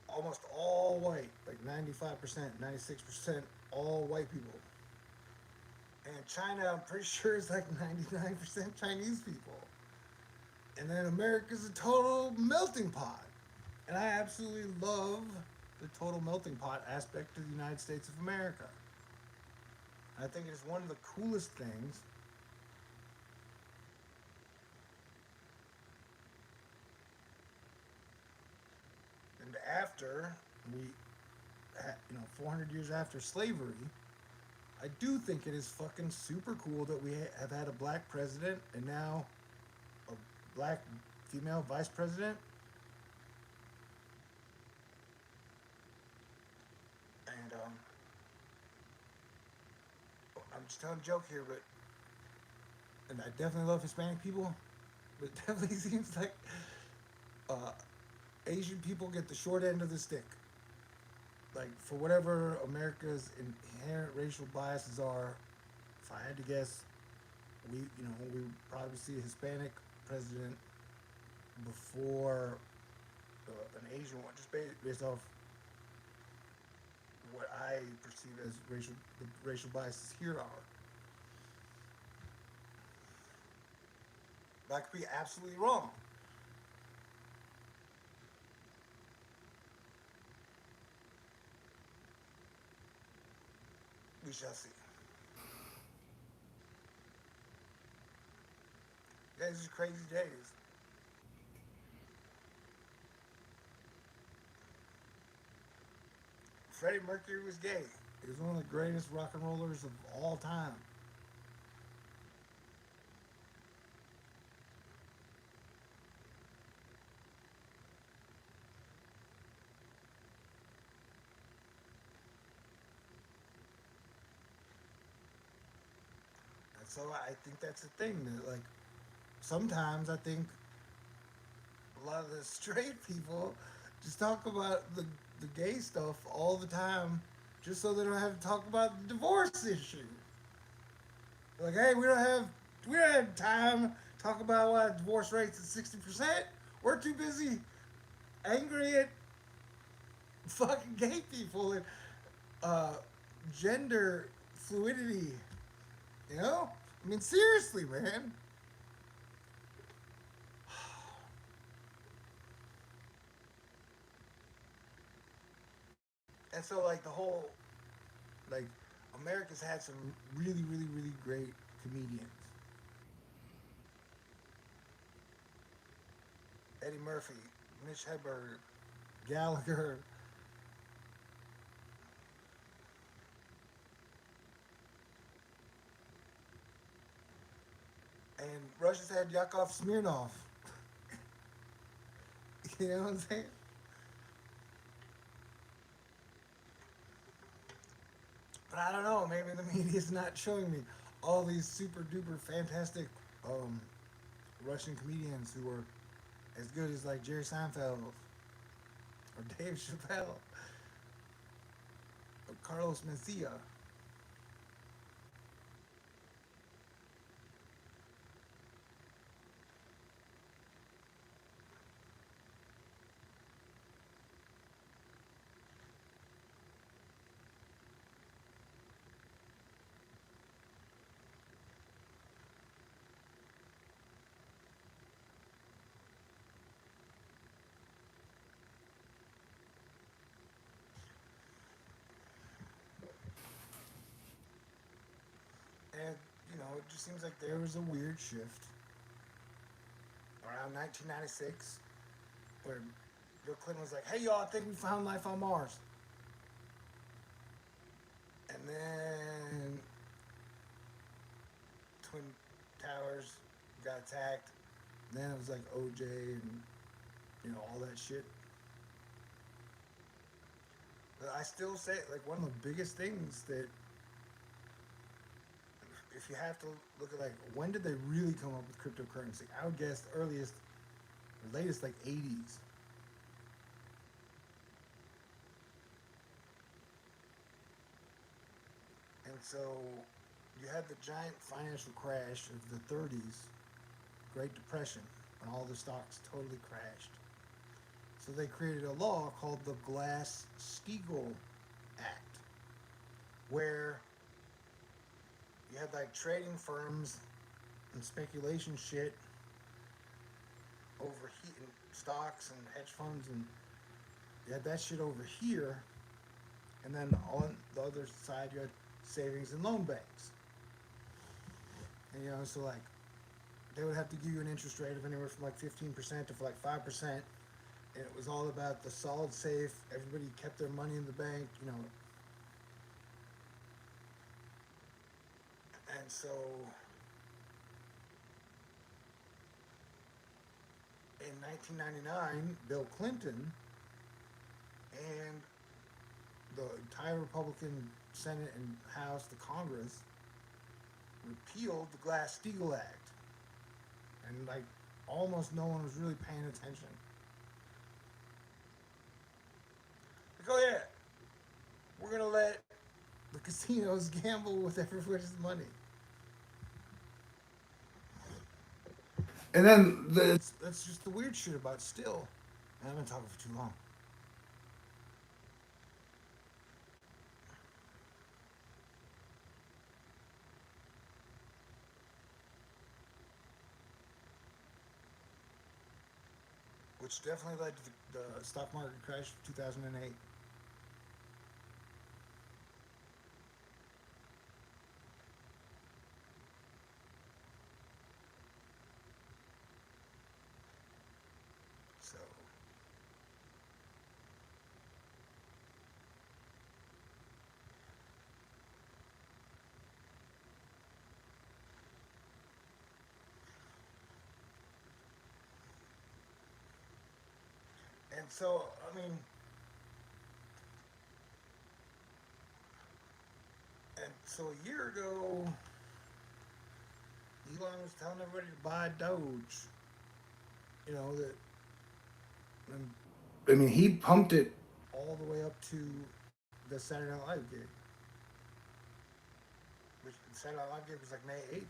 almost all white, like 95%, 96% all white people. And China, I'm pretty sure, is like 99% Chinese people. And then America's a total melting pot. And I absolutely love the total melting pot aspect of the United States of America. I think it's one of the coolest things. And after we, 400 years after slavery, I do think it is fucking super cool that we have had a black president and now a black female vice president. And I'm just telling a joke here, but and I definitely love Hispanic people, but it definitely seems like uh, Asian people get the short end of the stick. Like for whatever America's inherent racial biases are, if I had to guess, we would probably see a Hispanic president before an Asian one, just based off what I perceive as the racial biases here are. But I could be absolutely wrong. We shall see. Yeah, these are crazy days. Freddie Mercury was gay. He was one of the greatest rock and rollers of all time. And so I think that's the thing that like sometimes I think a lot of the straight people just talk about the gay stuff all the time just so they don't have to talk about the divorce issue. Like, hey, we don't have time to talk about why divorce rates at 60%. We're too busy angry at fucking gay people and uh, gender fluidity. You know? I mean, seriously, man. And so, like, the whole, like, America's had some really, really, really great comedians. Eddie Murphy, Mitch Hedberg, Gallagher, and Russia's had Yakov Smirnov. You know what I'm saying? But But I don't know. Maybe the media's not showing me all these super duper fantastic um, Russian comedians who were as good as like Jerry Seinfeld or Dave Chappelle or Carlos Mencia. And, it just seems like there was a weird shift around 1996 where Bill Clinton was like, hey, y'all, I think we found life on Mars. And then Twin Towers got attacked. Then it was like OJ and, all that shit. But I still say, like, one of the biggest things that, if you have to look at, like, when did they really come up with cryptocurrency? I would guess the earliest, the latest, like, 80s. And so you had the giant financial crash of the 30s, Great Depression, when all the stocks totally crashed. So they created a law called the Glass-Steagall Act, where you had like trading firms and speculation shit overheating stocks and hedge funds, and you had that shit over here, and then on the other side you had savings and loan banks. And so like they would have to give you an interest rate of anywhere from like 15% to like 5%, and it was all about the solid safe. Everybody kept their money in the bank. And so in 1999, Bill Clinton and the entire Republican Senate and House, the Congress, repealed the Glass-Steagall Act, and like almost no one was really paying attention. Like, oh yeah, we're gonna let the casinos gamble with everybody's money. And then That's just the weird shit about still. I've been talking for too long. Which definitely led to the stock market crash of 2008. So, and so, I mean, and so a year ago, Elon was telling everybody to buy Doge. That, and I mean, he pumped it. all the way up to the Saturday Night Live gig, which the Saturday Night Live gig was like May 8th.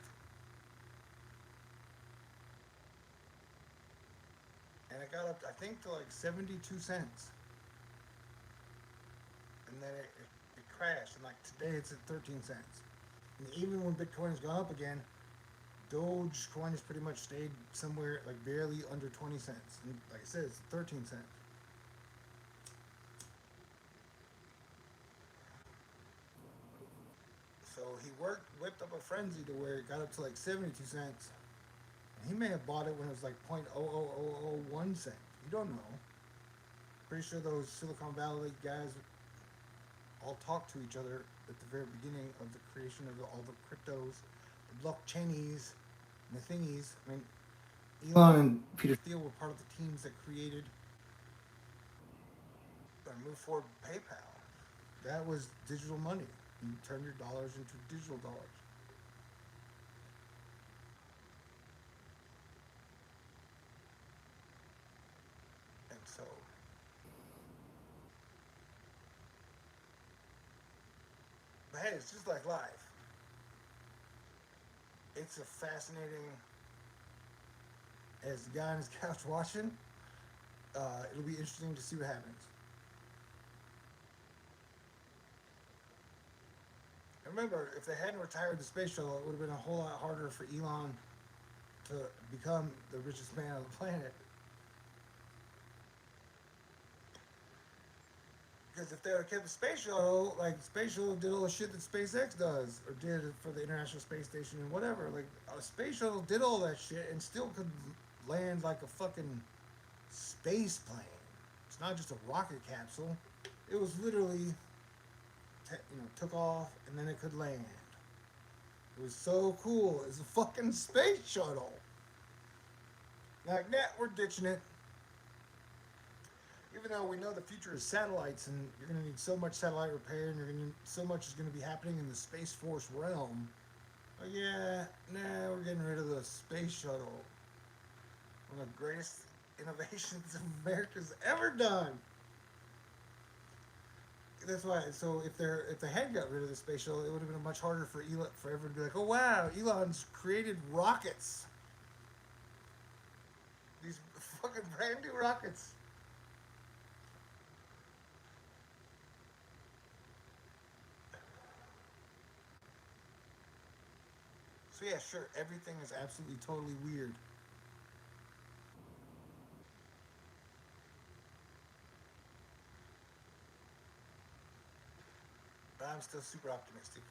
And it got up, I think, to like 72 cents. And then it crashed. And like today it's at 13 cents. And even when Bitcoin has gone up again, Dogecoin has pretty much stayed somewhere like barely under 20 cents. And like I said, it's 13 cents. So he whipped up a frenzy to where it got up to like 72 cents. And he may have bought it when it was like 0.00001 cent. You don't know. Pretty sure those Silicon Valley guys all talked to each other at the very beginning of the creation of all the cryptos, the blockchainies, and the thingies. I mean, Elon Elon and Peter. and Thiel were part of the teams that created or moved forward PayPal. That was digital money. You turn your dollars into digital dollars. And so, but hey, it's just like life. It's a fascinating, as the guy on his couch watching, it'll be interesting to see what happens. And remember, if they hadn't retired the space shuttle, it would have been a whole lot harder for Elon to become the richest man on the planet. Because if they would have kept the space shuttle, like the space shuttle did all the shit that SpaceX does, or did for the International Space Station and whatever. Like a space shuttle did all that shit and still could land like a fucking space plane. It's not just a rocket capsule. It was literally, took off and then it could land. It was so cool. It's a fucking space shuttle. Like, nah, we're ditching it. Even though we know the future is satellites and you're going to need so much satellite repair and so much is going to be happening in the Space Force realm. But yeah, nah, we're getting rid of the space shuttle. One of the greatest innovations America's ever done. That's why. So if they had got rid of the space shuttle, it would have been much harder for Elon for everyone to be like, oh wow, Elon's created rockets. These fucking brand new rockets. So yeah, sure, everything is absolutely totally weird. But I'm still super optimistic.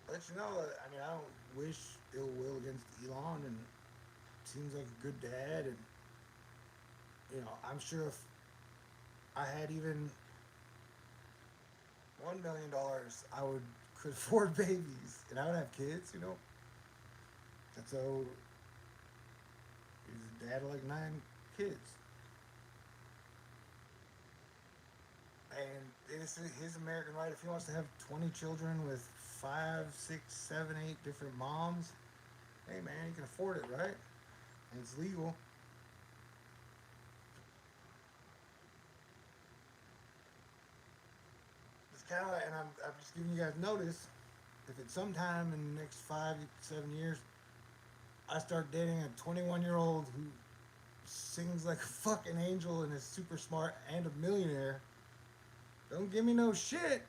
But you know, I mean, I don't wish ill will against Elon, and seems like a good dad, and I'm sure if I had even $1 million, I would could afford babies, and I would have kids. And so he's a dad of like 9 kids, and it's his American right if he wants to have 20 children with 5, 6, 7, 8 different moms. Hey man, he can afford it, right? And it's legal. It's kind of like, and I'm just giving you guys notice. If it's sometime in the next 5, 7 years, I start dating a 21-year-old who sings like a fucking angel and is super smart and a millionaire, don't give me no shit,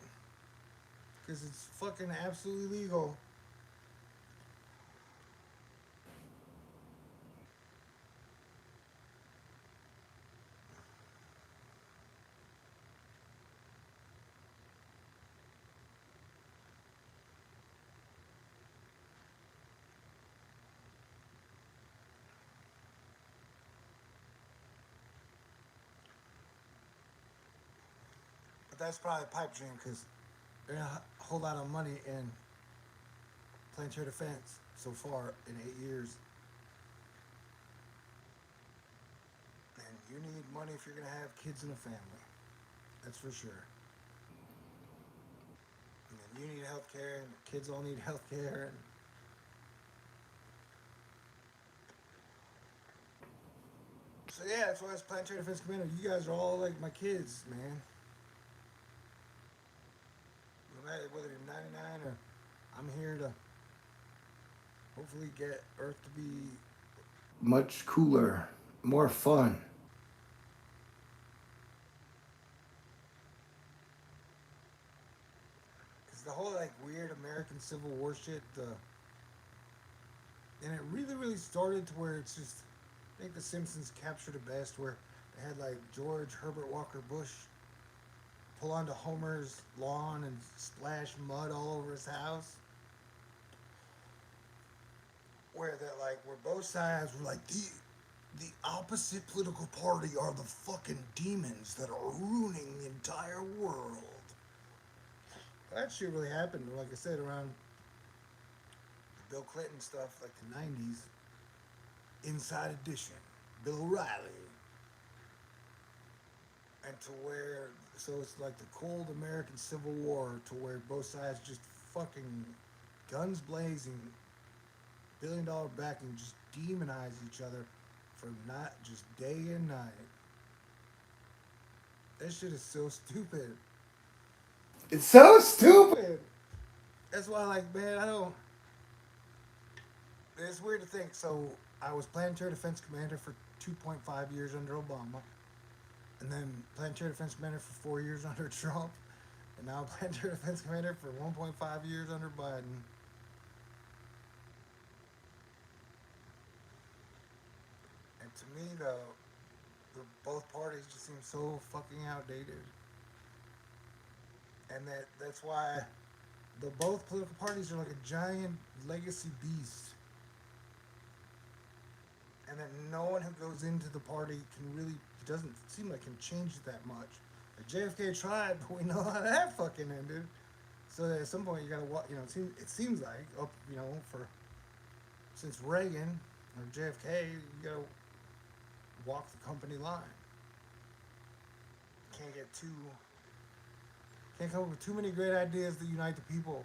because it's fucking absolutely legal. But that's probably a pipe dream because there's a whole lot of money in planetary defense so far in 8 years. And you need money if you're going to have kids in a family. That's for sure. And then you need health care, and the kids all need health care. And so, yeah, that's why it's planetary defense commander. You guys are all like my kids, man. No matter whether you're 99 or I'm here to hopefully get Earth to be. Much cooler, more fun. Because the whole like weird American Civil War shit, and it really, really started to where it's just. I think The Simpsons captured it best, where they had like George Herbert Walker Bush pull onto Homer's lawn and splash mud all over his house. Where both sides were like the opposite political party are the fucking demons that are ruining the entire world. That shit really happened, like I said, around Bill Clinton stuff, like the '90s, Inside Edition, Bill O'Reilly, and to where so it's like the cold American Civil War, to where both sides just fucking guns blazing, $1 billion backing, just demonize each other for not just day and night. That shit is so stupid. It's so stupid. That's why, like, man, I don't. It's weird to think. So I was Planetary Defense Commander for 2.5 years under Obama, and then Planetary Defense Commander for 4 years under Trump, and now Planetary Defense Commander for 1.5 years under Biden. And to me, the both parties just seem so fucking outdated, and that's why the both political parties are like a giant legacy beast, and that no one who goes into the party can really, it doesn't seem like can change it that much. Like JFK tried, but we know how that fucking ended. So that at some point you gotta walk. It seems like up. For since Reagan or JFK, you gotta walk the company line. Can't get too. Can't come up with too many great ideas that unite the people.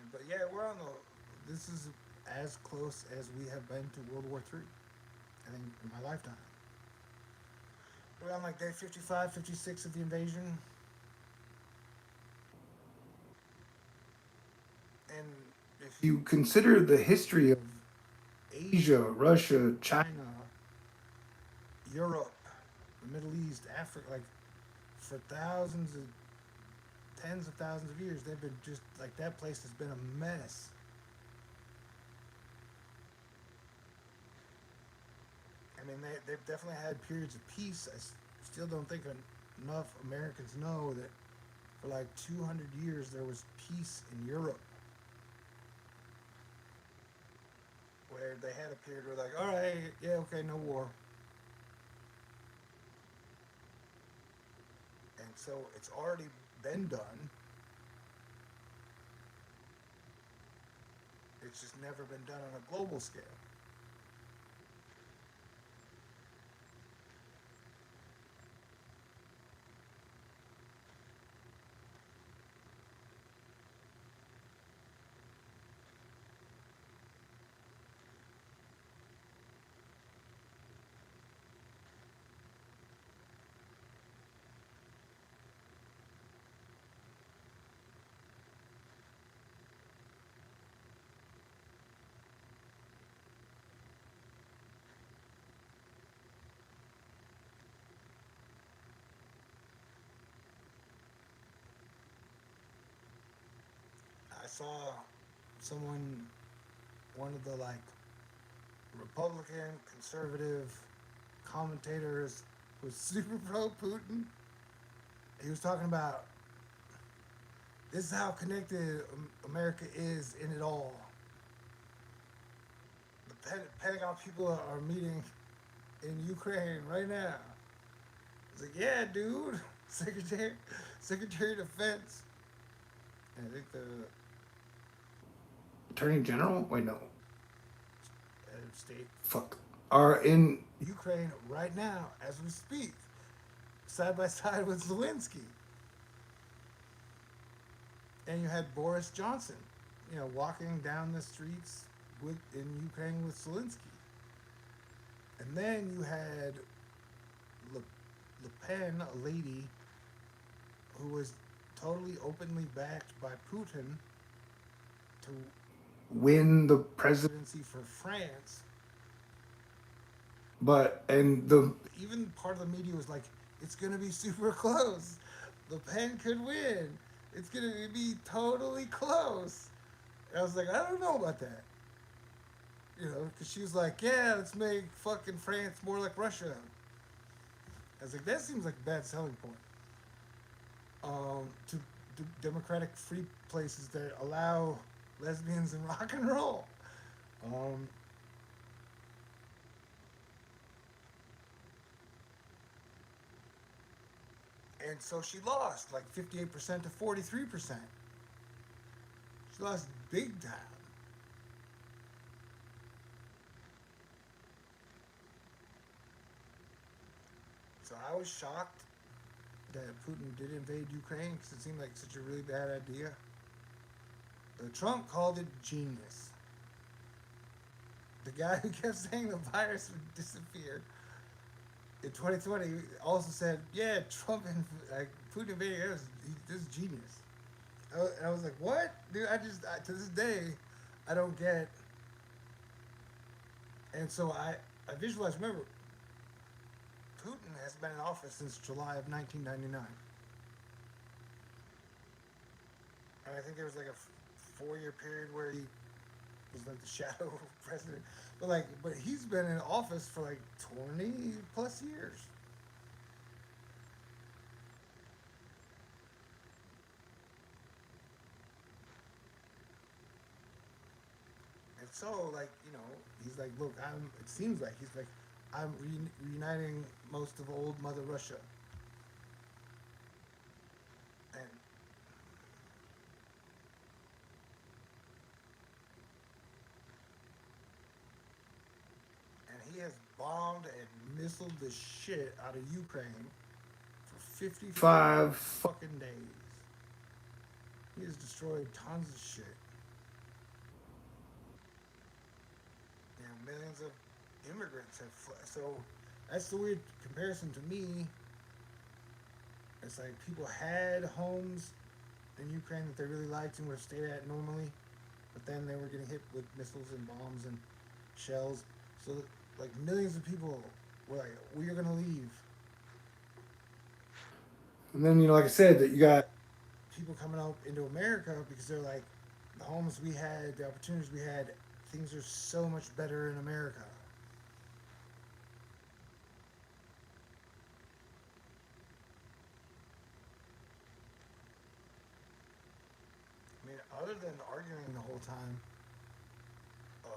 But yeah, we're on the. This is as close as we have been to World War III. I think in my lifetime. We're on like day 55, 56 of the invasion, and if You consider the history of Asia, Russia, China, Europe, the Middle East, Africa, like for thousands of tens of thousands of years, they've been just like that place has been a mess. I mean, they've definitely had periods of peace. Still don't think enough Americans know that for like 200 years there was peace in Europe, where they had a period where like, all right, yeah, okay, no war. And so it's already been done. It's just never been done on a global scale. I saw someone, one of the like Republican conservative commentators who was super pro Putin. He was talking about this is how connected America is in it all. The Pentagon people are meeting in Ukraine right now. It's like, yeah, dude, Secretary, Secretary of Defense. And I think the Attorney General, wait, no, head of state fuck, are in. Ukraine right now as we speak, side by side with Zelensky. And you had Boris Johnson, walking down the streets in Ukraine with Zelensky. And then you had Le, Le Pen, a lady who was totally openly backed by Putin to Win the president, presidency for France. but and the Even part of the media was like, it's going to be super close. Le Pen could win. It's going to be totally close. And I was like, I don't know about that. Because she was like, yeah, let's make fucking France more like Russia. I was like, that seems like a bad selling point. to democratic free places that allow lesbians and rock and roll. Um, and so she lost like 58% to 43%. She lost big time. So I was shocked that Putin did invade Ukraine because it seemed like such a really bad idea. Trump called it genius. The guy who kept saying the virus would disappear in 2020 also said, "Yeah, Trump and Putin invading this is genius." I was like, "What, dude?" To this day, I don't get. And so I visualized. Remember, Putin has been in office since July of 1999, and I think there was like a 4 year period where he was like the shadow president. But he's been in office for like 20 plus years. And so, he's like, look, it seems like he's like, I'm reuniting most of old Mother Russia. And, and he has bombed and missiled the shit out of Ukraine for 55 5. fucking days. He has destroyed tons of shit. Millions of immigrants have fled. So that's the weird comparison to me. It's like people had homes in Ukraine that they really liked and would have stayed at normally, but then they were getting hit with missiles and bombs and shells. So like millions of people were like, "We are gonna leave." And then, like I said, that you got People coming up into America because they're like, the homes we had, the opportunities we had, things are so much better in America. I mean, other than arguing the whole time, uh,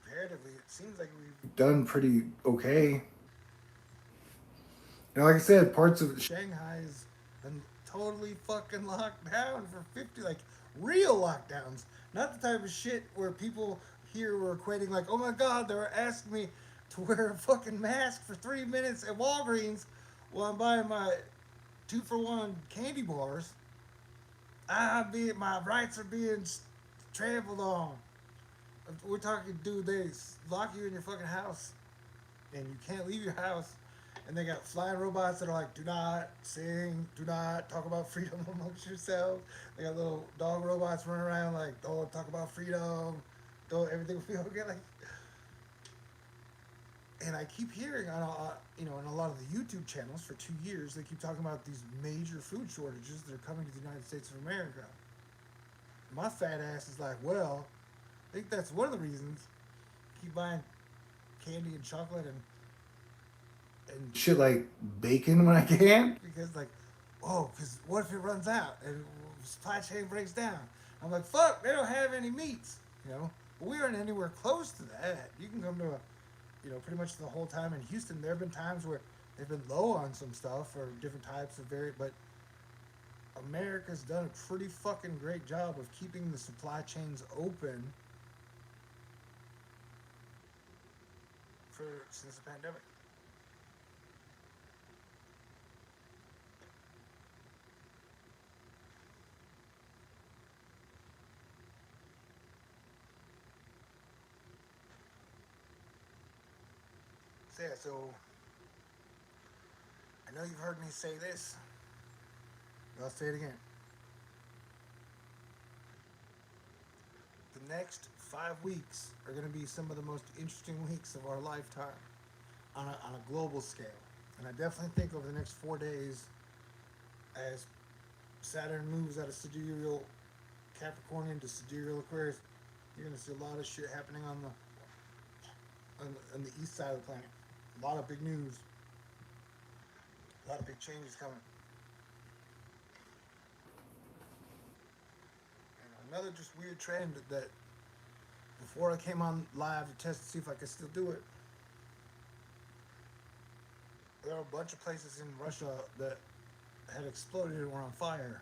comparatively, it seems like we've done pretty okay. Like I said, parts of Shanghai's been totally fucking locked down for 50, like real lockdowns. Not the type of shit where people here were equating, like, oh my god, they were asking me to wear a fucking mask for 3 minutes at Walgreens while I'm buying my 2 for 1 candy bars. My rights are being trampled on. We're talking, dude, they lock you in your fucking house and you can't leave your house. And they got flying robots that are like, do not sing, do not talk about freedom amongst yourselves. They got little dog robots running around like, don't talk about freedom, don't everything will be okay. Like, and I keep hearing on a lot of the YouTube channels for 2 years, they keep talking about these major food shortages that are coming to the United States of America. My fat ass is like, well, I think that's one of the reasons. I keep buying candy and chocolate and shit like bacon when I can. because like, oh, because what if it runs out and supply chain breaks down? I'm like, fuck, they don't have any meats, But we aren't anywhere close to that. You can come to pretty much the whole time in Houston. There have been times where they've been low on some stuff or different types of but America's done a pretty fucking great job of keeping the supply chains open for since the pandemic. So I know you've heard me say this, but I'll say it again. The next 5 weeks are going to be some of the most interesting weeks of our lifetime on a global scale. And I definitely think over the next 4 days, as Saturn moves out of sidereal Capricorn into sidereal Aquarius, you're going to see a lot of shit happening on the east side of the planet. A lot of big news. A lot of big changes coming. And another just weird trend that before I came on live to test to see if I could still do it, there are a bunch of places in Russia that had exploded and were on fire.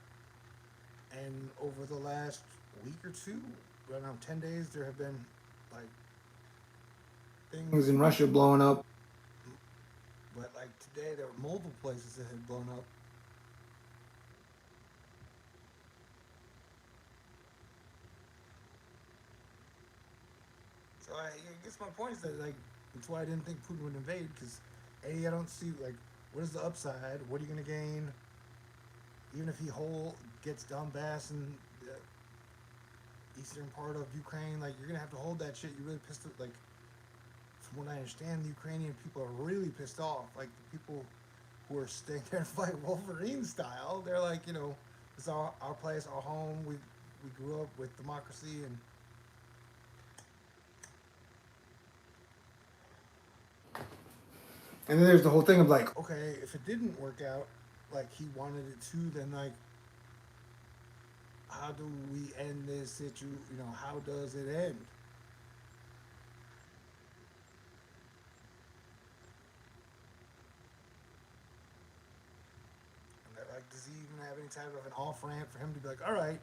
And over the last week or two, around 10 days, there have been like Things things, in Russia blowing up. but like today there were multiple places that had blown up. So I guess my point is that like that's why I didn't think Putin would invade because a I don't see like what is the upside? What are you gonna gain? Even if he whole gets Donbass and the eastern part of Ukraine, like you're gonna have to hold that shit. You really pissed it. Like from what I understand, the Ukrainian people are really pissed off. Like the people who are staying there to fight Wolverine style, they're like, it's our place, our home. We grew up with democracy and And then there's the whole thing of like, okay, if it didn't work out like he wanted it to, then like how do we end this situation? How does it end? And that, like, does he even have any type of an off ramp for him to be like, all right,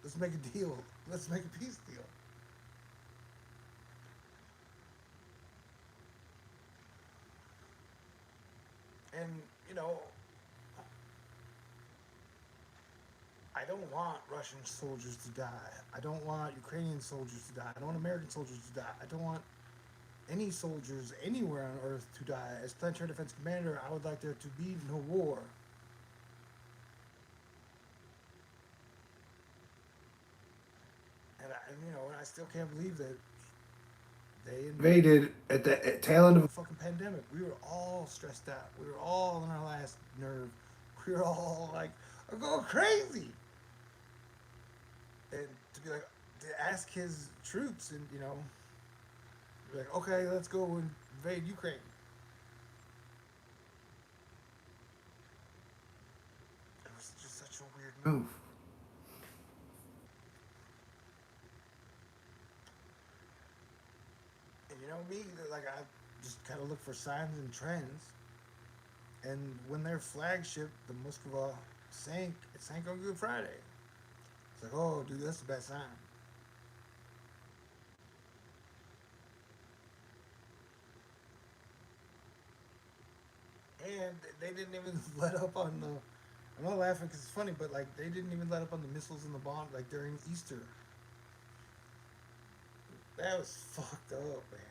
let's make a deal, let's make a peace deal? And you know, I don't want Russian soldiers to die. I don't want Ukrainian soldiers to die. I don't want American soldiers to die. I don't want any soldiers anywhere on Earth to die. As Planetary Defense Commander, I would like there to be no war. And I still can't believe that they invaded at the tail end the of. fucking pandemic. We were all stressed out. We were all on our last nerve. We were all like, I'm going crazy. And to be like, to ask his troops and, be like, okay, let's go invade Ukraine. It was just such a weird move. Move. And me, like I just kind of look for signs and trends. And when their flagship, the Moskva, sank, it sank on Good Friday. It's like, oh, dude, that's the best sign. And they didn't even let up on the. I'm not laughing because it's funny, but like they didn't even let up on the missiles and the bomb like during Easter. That was fucked up, man.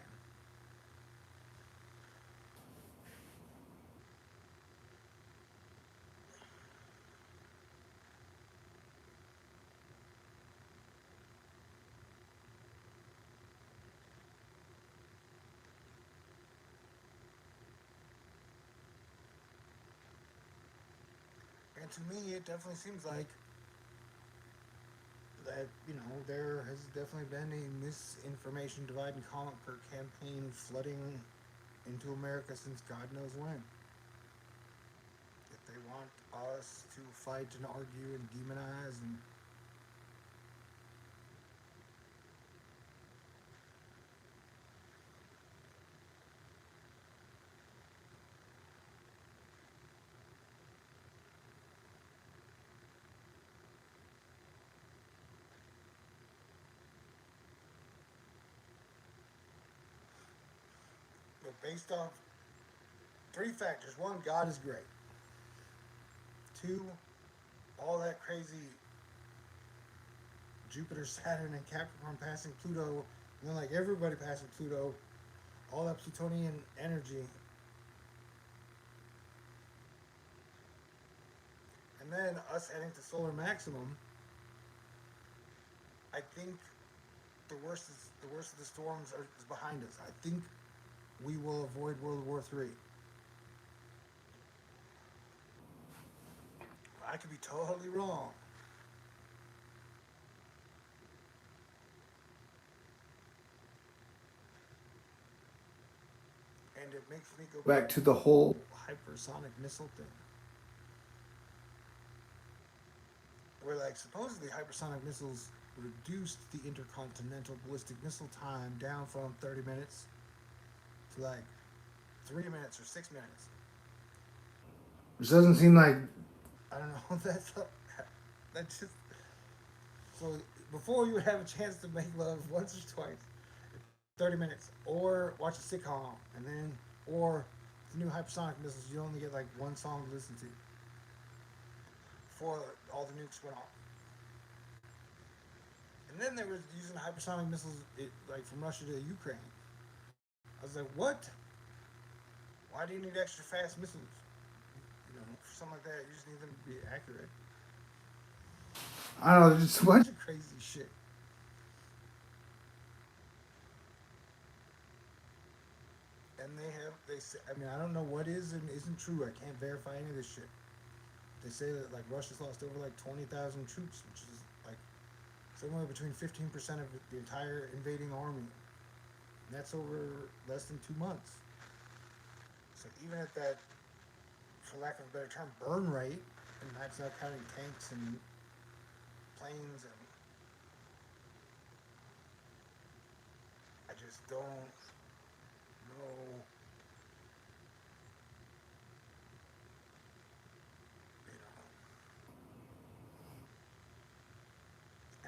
And to me, it definitely seems like that there has definitely been a misinformation divide and conquer campaign flooding into America since God knows when. That they want us to fight and argue and demonize and based off three factors. One, God is great. Two, all that crazy Jupiter, Saturn, and Capricorn passing Pluto, and then like everybody passing Pluto, all that Plutonian energy, and then us heading to solar maximum. I think the worst of the storms is behind us. I think we will avoid World War III. I could be totally wrong. And it makes me go back to the whole. hypersonic missile thing. Where like supposedly hypersonic missiles reduced the intercontinental ballistic missile time down from 30 minutes to like 3 minutes or 6 minutes. Which doesn't seem like. I don't know. That's just so. Before you would have a chance to make love once or twice, 30 minutes, or watch a sitcom, and then or the new hypersonic missiles. You only get like one song to listen to before all the nukes went off. And then they were using hypersonic missiles, like from Russia to Ukraine. I was like, what? Why do you need extra fast missiles? For something like that, you just need them to be accurate. I don't know. Just what? Bunch of crazy shit. And they say, I mean, I don't know what is and isn't true. I can't verify any of this shit. They say that like Russia's lost over like 20,000 troops, which is like somewhere between 15% of the entire invading army. And that's over less than 2 months. So even at that, for lack of a better term, burn rate, and that's not counting tanks and planes, and I just don't know, you know,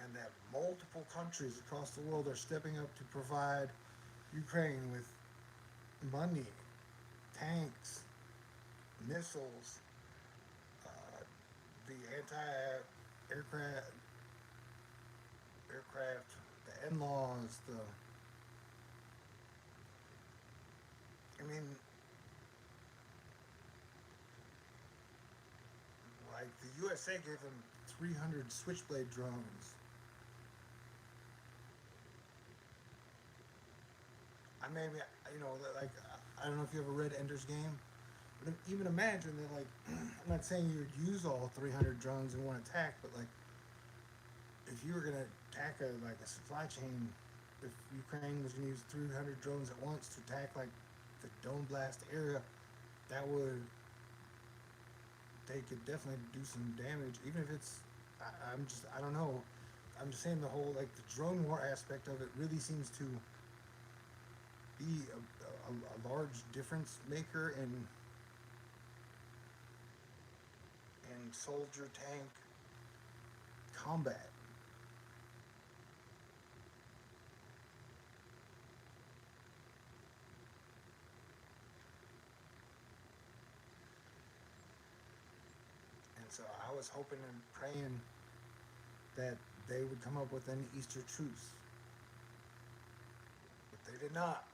and that multiple countries across the world are stepping up to provide Ukraine with money, tanks, missiles, the aircraft, the NLAWs, I mean, like the USA gave them 300 Switchblade drones. I mean, like, I don't know if you ever read Ender's Game, but even imagine that, like, I'm not saying you would use all 300 drones in one attack, but like, if you were gonna attack a supply chain, if Ukraine was gonna use 300 drones at once to attack like the Dome Blast area, that would they could definitely do some damage, even if it's. I don't know. I'm just saying the whole like the drone war aspect of it really seems to be a large difference maker in soldier tank combat. And so I was hoping and praying that they would come up with an Easter truce, but they did not.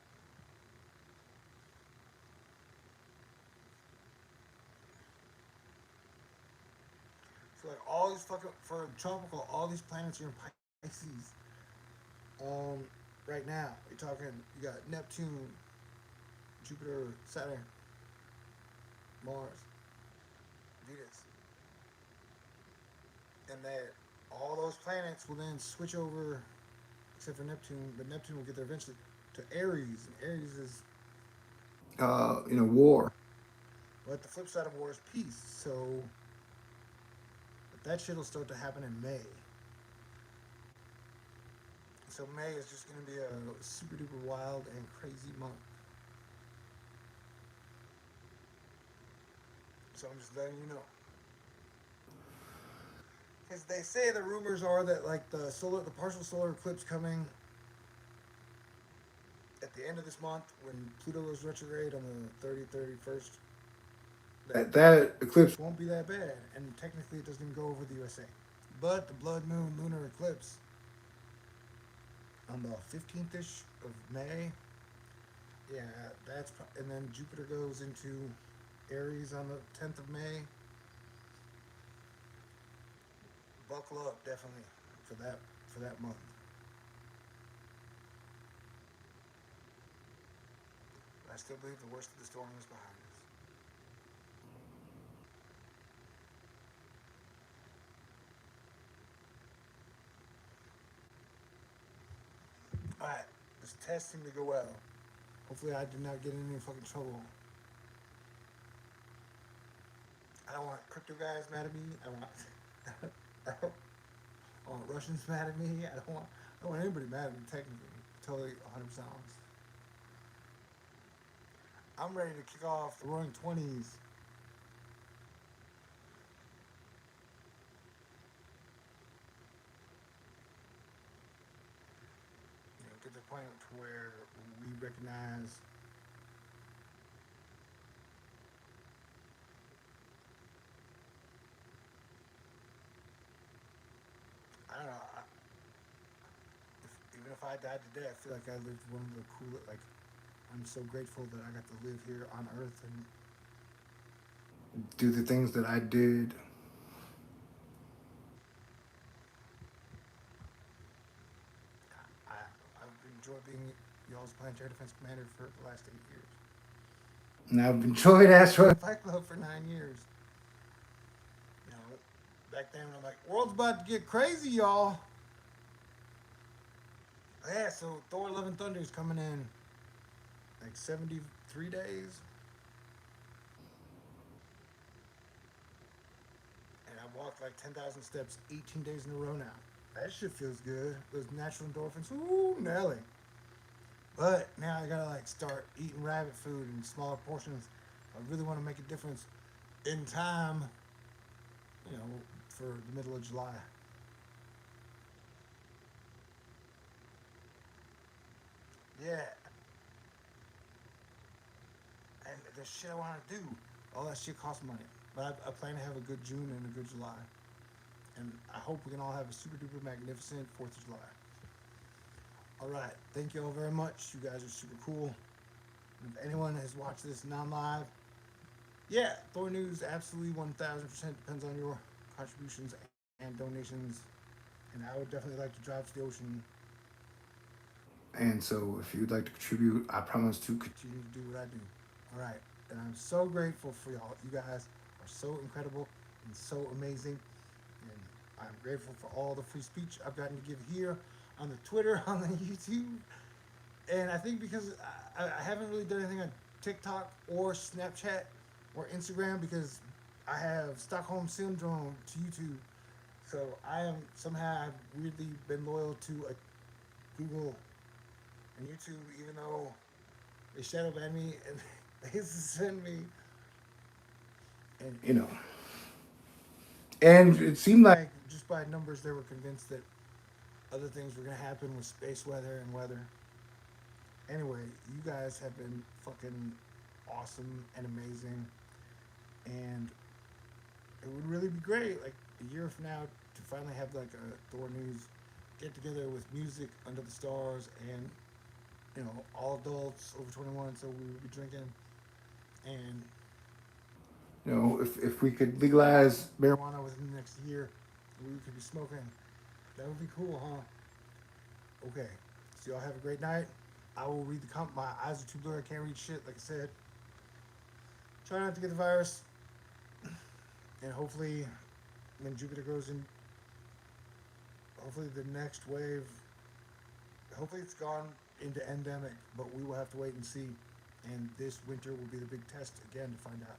So like all these fucking for tropical, all these planets are in Pisces. Um, right now you're talking. You got Neptune, Jupiter, Saturn, Mars, Venus, and that all those planets will then switch over, except for Neptune. But Neptune will get there eventually to Aries, and Aries is. War. But the flip side of war is peace. So, but that shit will start to happen in May. So May is just going to be a super duper wild and crazy month. So I'm just letting you know. Because they say the rumors are that like the partial solar eclipse coming at the end of this month when Pluto goes retrograde on the 31st, That eclipse. won't be that bad. And technically it doesn't even go over the USA. But the blood moon lunar eclipse on the 15th ish of May, yeah, and then Jupiter goes into Aries on the 10th of May. Buckle up, definitely for that month. But I still believe the worst of the storm is behind us. All right, it's testing to go well. Hopefully, I did not get in any fucking trouble. I don't want crypto guys mad at me. I don't want, I don't want Russians mad at me. I don't want anybody mad at me, technically. Totally 100% honest. I'm ready to kick off the roaring 20s. Get to the point to where we recognize, I don't know, even if I died today, I feel like I lived one of the coolest, like, I'm so grateful that I got to live here on Earth, and Do the things that I did. I've enjoyed being y'all's planetary defense commander for the last 8 years. And I've enjoyed asteroid. Fight Club for 9 years. You know, back then I'm like, world's about to get crazy, y'all. Yeah, so Thor: Love and Thunder is coming in like 73 days, and I walked like 10,000 steps 18 days in a row now. That shit feels good. Those natural endorphins, ooh, Nelly. But now I gotta like start eating rabbit food in smaller portions. I really want to make a difference in time, you know, for the middle of July. Yeah, and the shit I want to do, all that shit costs money. But I plan to have a good June and a good July. And I hope we can all have a super duper magnificent 4th of July. All right. Thank you all very much. You guys are super cool. And if anyone has watched this non live, yeah, THORnews absolutely 1000% depends on your contributions and donations. And I would definitely like to drive to the ocean, And so, if you'd like to contribute, I promise to. continue to do what I do. All right. And I'm so grateful for y'all. You guys are so incredible and so amazing. And I'm grateful for all the free speech I've gotten to give here on the Twitter, on the YouTube. And I think because I haven't really done anything on TikTok or Snapchat or Instagram because I have Stockholm Syndrome to YouTube. So I am somehow I've weirdly been loyal to a Google and YouTube, even though they shadow ban me and they send me. And You know. And it seemed like like just by numbers, they were convinced that other things were gonna happen with space weather and weather. Anyway, you guys have been fucking awesome and amazing, and it would really be great, like a year from now, to finally have like a THORnews get together with music under the stars, and all adults over 21, so we would be drinking, and if we could legalize marijuana. marijuana within the next year, we could be smoking. That would be cool, huh? Okay, so y'all have a great night. I will read the comp. My eyes are too blurry. I can't read shit. Like I said, try not to get the virus, and hopefully, when Jupiter goes in, hopefully the next wave, hopefully it's gone into endemic. But we will have to wait and see. And this winter will be the big test again to find out.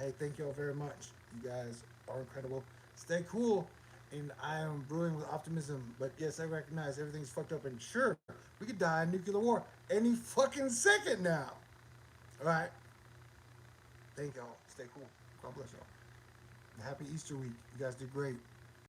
Hey, thank you all very much. You guys are incredible. Stay cool. And I am brewing with optimism. But yes, I recognize everything's fucked up. And sure, we could die in nuclear war any fucking second now. All right. Thank y'all. Stay cool. God bless y'all. Happy Easter week. You guys did great.